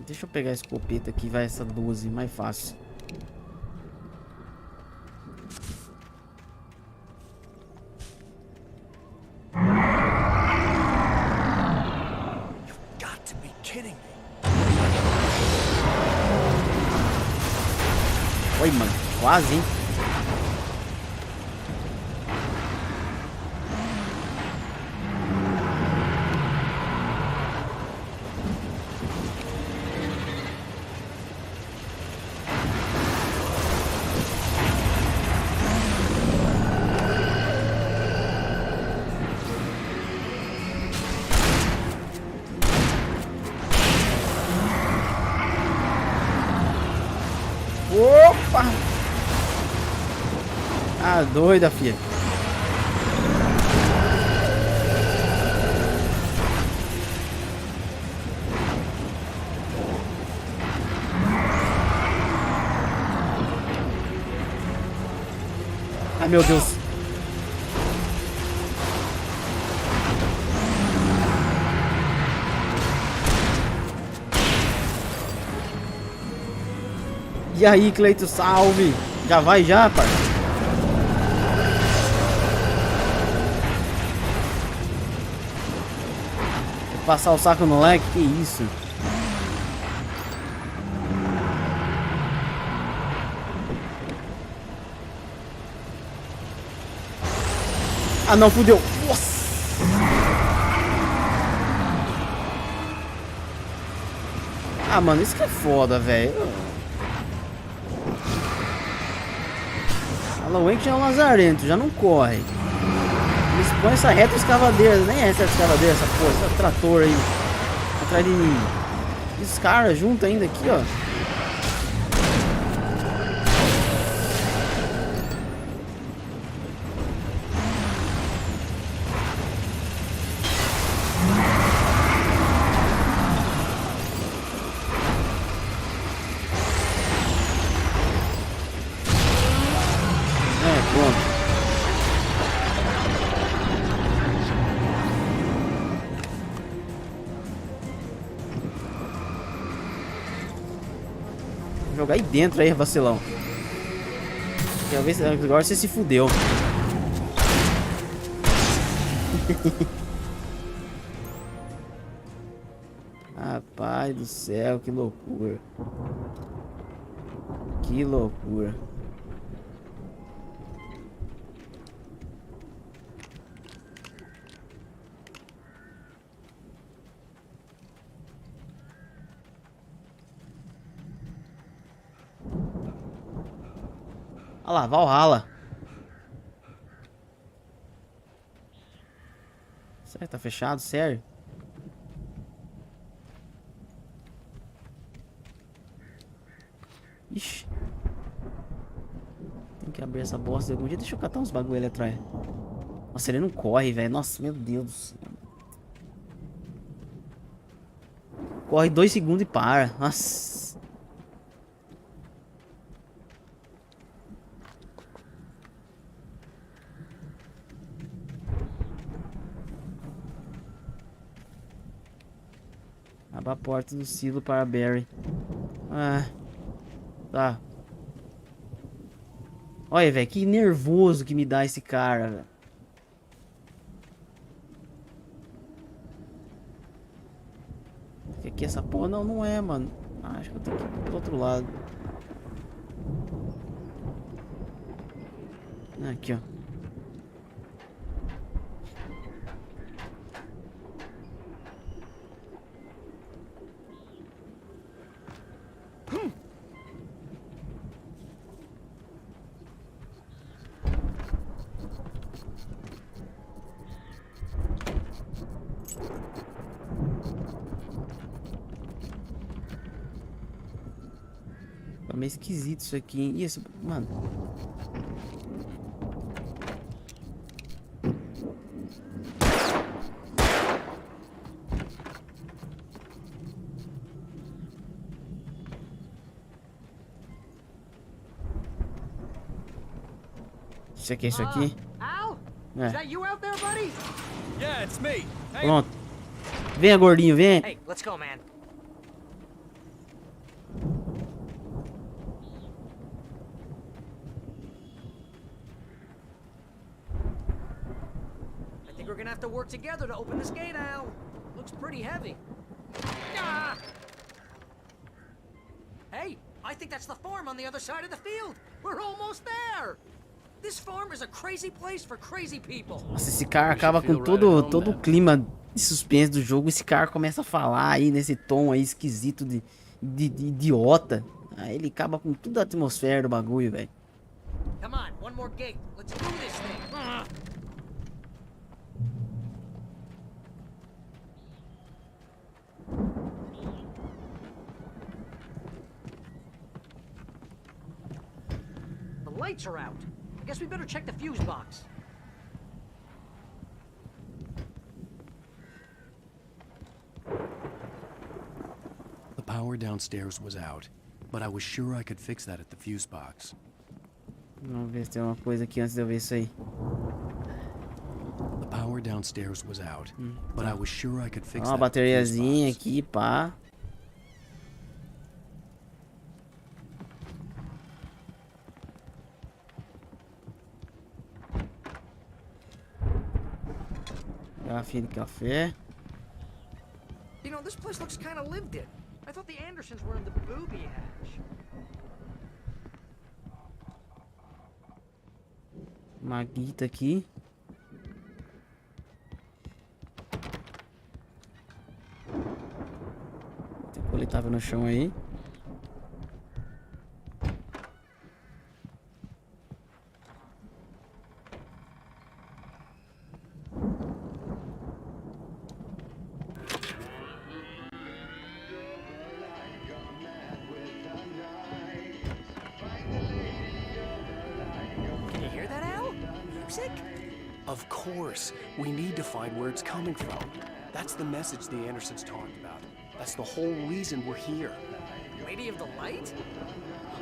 Speaker 1: Deixa eu pegar a escopeta aqui, vai essa 12, mais fácil. Oi, mano. Quase, hein? Opa! Ah, doida, filha. Ai, meu Deus. E aí, Cleito, salve! Já vai já, pai? Vou passar o saco no leque? Que isso? Ah, não, fudeu! Nossa! Ah, mano, isso que é foda, velho. Halloween que já é um lazarento, já não corre. Eles põem essa reta escavadeira, nem é essa escavadeira, essa porra, esse trator aí. Atrás de mim. Esses caras juntos ainda aqui, ó. Jogar aí dentro aí, vacilão. Quero ver se agora você se fudeu. Rapaz do céu, que loucura. Que loucura. Olha lá, Valhalla. Será que tá fechado? Sério? Ixi. Tem que abrir essa bosta de algum jeito. Deixa eu catar uns bagulho ali atrás. Nossa, ele não corre, velho. Nossa, meu Deus do céu. Corre 2 segundos e para. Nossa. Abra a porta do silo para Barry. Ah. Tá. Olha, velho, que nervoso que me dá esse cara, velho. Aqui essa porra não, não é, mano. Ah, acho que eu tenho que ir pro outro lado. Aqui, ó. Tá meio esquisito isso aqui, hein? E esse... Mano... Isso aqui é isso aqui?
Speaker 12: Al? Is that you out there, buddy?
Speaker 15: Yeah, it's me. Hey.
Speaker 1: Pronto. Venha, gordinho, vem.
Speaker 10: Hey, let's go, man.
Speaker 12: I think we're gonna have to work together to open this gate, Al. Looks pretty heavy. Ah! Hey, I
Speaker 10: think that's the farm on the other side of the field. We're almost there. This farm is a crazy place for crazy people.
Speaker 1: Nossa, esse cara acaba com todo o clima de suspense do jogo. Esse cara começa a falar aí nesse tom aí esquisito de idiota. Aí ele acaba com toda a atmosfera do bagulho, velho.
Speaker 10: Come on, one more gate. Let's do this thing. The lights are out. I guess we better check the fuse box.
Speaker 2: The power downstairs was out, but I was sure I could fix that at the fuse box.
Speaker 1: Vamos ver se tem uma coisa aqui antes de eu ver isso aí.
Speaker 2: The power downstairs was out, but I was sure I could fix
Speaker 1: Uma
Speaker 2: that at the fuse
Speaker 1: bateriazinha
Speaker 2: box.
Speaker 1: aqui, pá. Garrafinha de café.
Speaker 10: You know, this place looks kind of lived in. I thought the Andersons were in the booby hatch.
Speaker 1: Uma guita aqui. Tem coletável no chão aí.
Speaker 2: Of course. We need to find where it's coming from. That's the message the Andersons talked about. That's the whole reason we're here.
Speaker 10: Lady of the Light?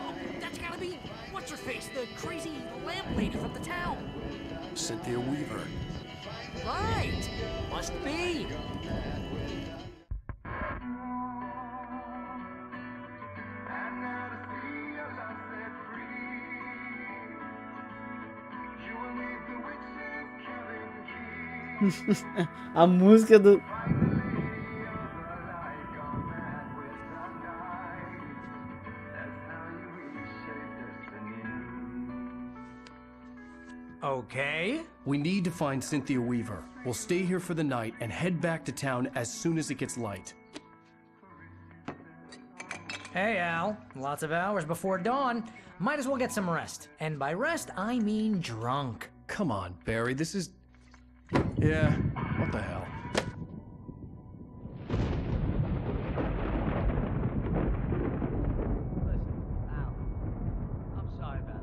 Speaker 10: Oh, that's gotta be... What's her face? The crazy lamp lady from the town.
Speaker 2: Cynthia Weaver.
Speaker 10: Right. Must be.
Speaker 1: A música do...
Speaker 10: Okay.
Speaker 2: We need to find Cynthia Weaver. We'll stay here for the night and head back to town as soon as it gets light.
Speaker 10: Hey, Al. Lots of hours before dawn. Might as well get some rest. And by rest, I mean drunk.
Speaker 2: Come on, Barry, this is... Yeah, what the hell?
Speaker 12: I'm sorry about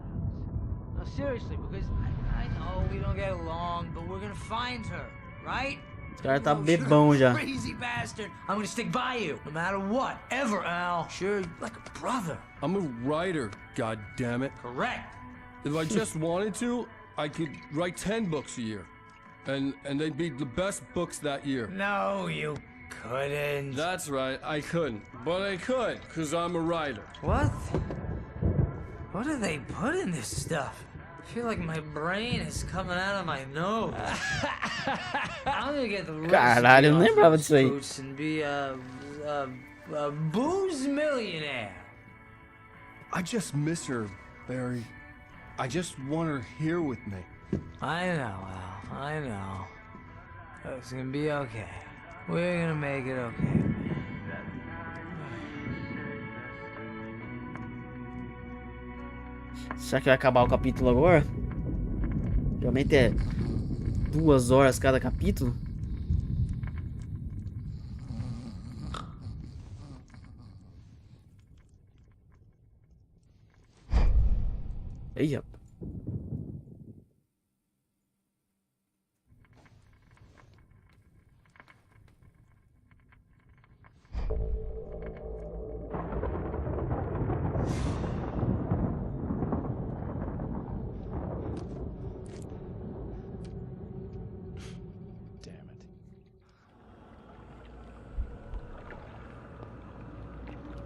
Speaker 12: Alice. No, seriously, because I know we don't get along, but we're gonna find her, right?
Speaker 1: Esse cara tá bebão já.
Speaker 12: Crazy bastard. I'm gonna stick by you, no matter what, ever, Al. Sure, like a brother.
Speaker 15: I'm a writer, god damn it.
Speaker 12: Correct.
Speaker 15: If I just wanted to, I could write 10 books a year. And they'd be the best books that year.
Speaker 12: No, you couldn't.
Speaker 15: That's right, I couldn't. But I could, because I'm a writer.
Speaker 12: What? What do they put in this stuff? I feel like my brain is coming out of my nose. I'm gonna get the
Speaker 1: Caralho, eu não lembrava disso aí.
Speaker 12: and be a booze millionaire.
Speaker 15: I just miss her, Barry. I just want her here with me.
Speaker 12: I know, Al. I know. It's gonna be okay. We're gonna make it okay.
Speaker 1: Será que vai acabar o capítulo agora? Geralmente é 2 horas cada capítulo. Aí, rapaz.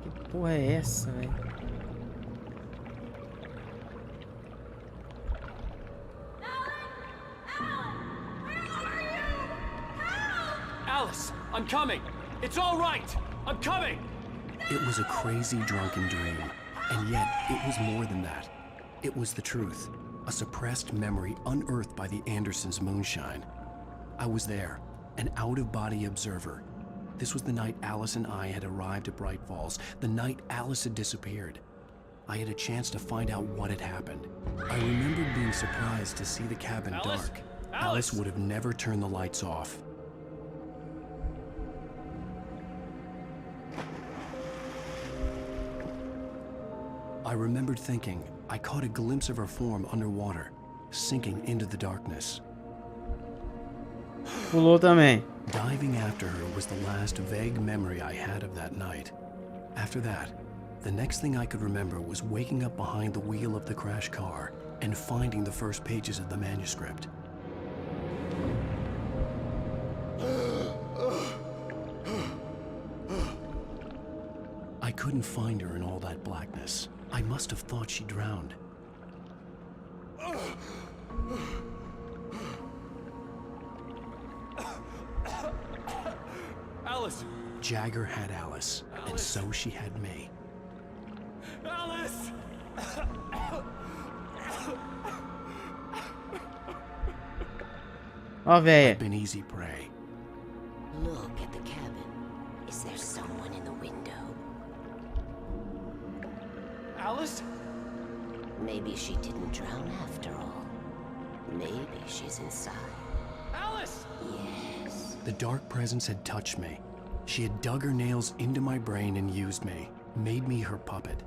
Speaker 1: Que porra é essa, velho?
Speaker 12: Alice, I'm coming. It's all right. I'm coming.
Speaker 2: It was a crazy drunken dream. And yet, it was more than that. It was the truth. A suppressed memory unearthed by the Andersons' moonshine. I was there, an out-of-body observer. This was the night Alice and I had arrived at Bright Falls, the night Alice had disappeared. I had a chance to find out what had happened. I remembered being surprised to see the cabin dark. Alice would have never turned the lights off. I remembered thinking I caught a glimpse of her form underwater, sinking into the darkness.
Speaker 1: Pulou também.
Speaker 2: Diving after her was the last vague memory I had of that night. After that, the next thing I could remember was waking up behind the wheel of the crashed car and finding the first pages of the manuscript. I couldn't find her in all that blackness. I must have thought she drowned.
Speaker 15: Alice!
Speaker 2: Jagger had Alice, and so she had me.
Speaker 15: Alice!
Speaker 1: Ó, véia.
Speaker 2: I've been easy prey.
Speaker 16: Look at the cabin. Is there someone in the window?
Speaker 15: Alice?
Speaker 16: Maybe she didn't drown after all. Maybe she's inside.
Speaker 15: Alice!
Speaker 16: Yes.
Speaker 2: The dark presence had touched me. She had dug her nails into my brain and used me, made me her puppet.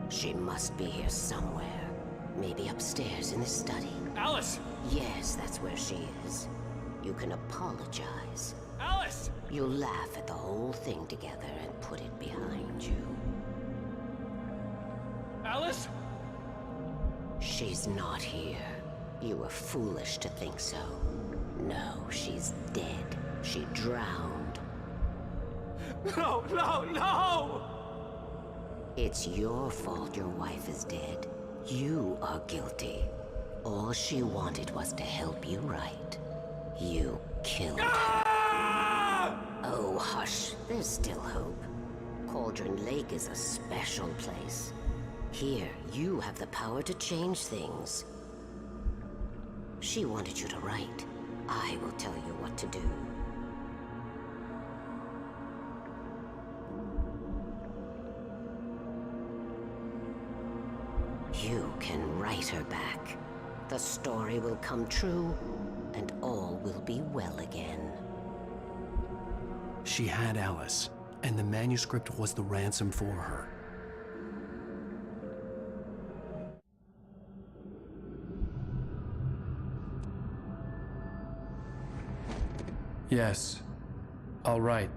Speaker 16: She must be here somewhere. Maybe upstairs in the study.
Speaker 15: Alice!
Speaker 16: Yes, that's where she is. You can apologize.
Speaker 15: Alice!
Speaker 16: You'll laugh at the whole thing together and put it behind you.
Speaker 15: Alice?
Speaker 16: She's not here. You were foolish to think so. No, she's dead. She drowned.
Speaker 15: No, no, no!
Speaker 16: It's your fault your wife is dead. You are guilty. All she wanted was to help you right. You killed her. Oh, hush. There's still hope. Cauldron Lake is a special place. Here, you have the power to change things. She wanted you to write. I will tell you what to do. You can write her back. The story will come true, and all will be well again.
Speaker 2: She had Alice, and the manuscript was the ransom for her. Yes, I'll write.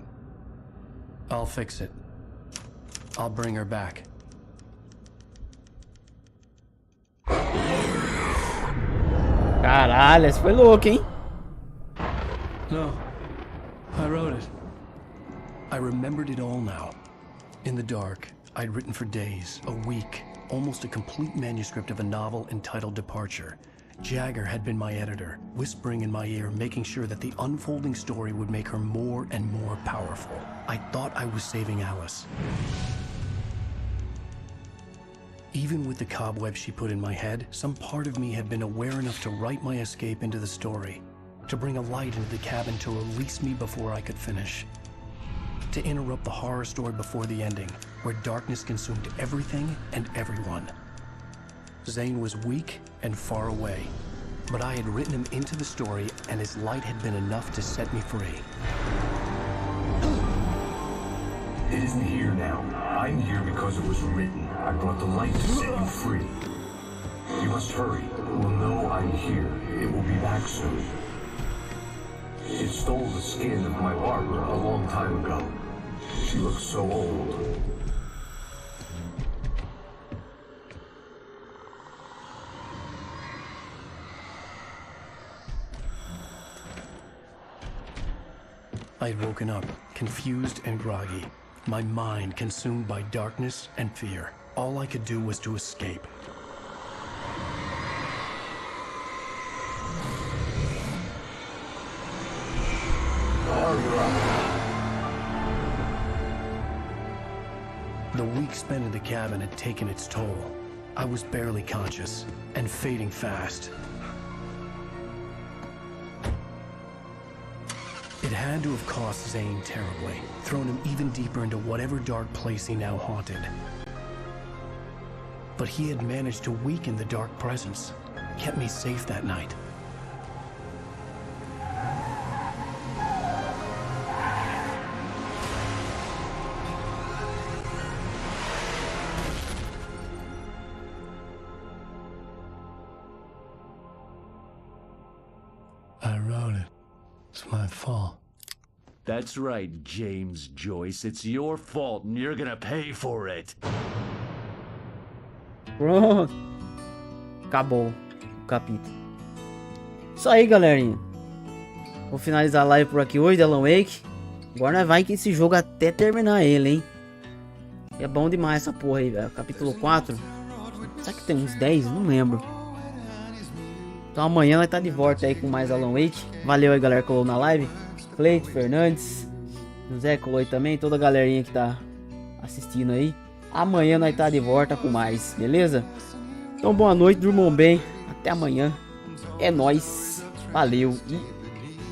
Speaker 2: I'll fix it. I'll bring her back.
Speaker 1: Caralho, esse foi louco, hein?
Speaker 2: No, I wrote it. I remembered it all now. In the dark, I'd written for days, a week, almost a complete manuscript of a novel entitled Departure. Jagger had been my editor, whispering in my ear, making sure that the unfolding story would make her more and more powerful. I thought I was saving Alice. Even with the cobwebs she put in my head, some part of me had been aware enough to write my escape into the story, to bring a light into the cabin to release me before I could finish, to interrupt the horror story before the ending, where darkness consumed everything and everyone. Zane was weak and far away, but I had written him into the story, and his light had been enough to set me free.
Speaker 13: It isn't here now. I'm here because it was written. I brought the light to set you free. You must hurry. It will know I'm here. It will be back soon. It stole the skin of my Barbara a long time ago. She looks so old.
Speaker 2: I'd woken up, confused and groggy, my mind consumed by darkness and fear. All I could do was to escape.
Speaker 13: All further up.
Speaker 2: The week spent in the cabin had taken its toll. I was barely conscious and fading fast. It had to have cost Zane terribly, thrown him even deeper into whatever dark place he now haunted. But he had managed to weaken the dark presence, kept me safe that night. I wrote it. It's my fault.
Speaker 17: That's right, James Joyce. It's your fault and you're gonna pay for it.
Speaker 1: Pronto. Acabou o capítulo. Isso aí, galerinha. Vou finalizar a live por aqui hoje, Alan Wake. Agora nós vai que esse jogo até terminar ele, hein. É bom demais essa porra aí, velho. Capítulo 4. Será que tem uns 10? Não lembro. Então amanhã nós tá de volta aí com mais Alan Wake. Valeu aí, galera que colou na live. Cleito, Fernandes, José colou aí também. Toda a galerinha que tá assistindo aí. Amanhã nós tá de volta com mais, beleza? Então boa noite, durmam bem. Até amanhã. É nóis. Valeu e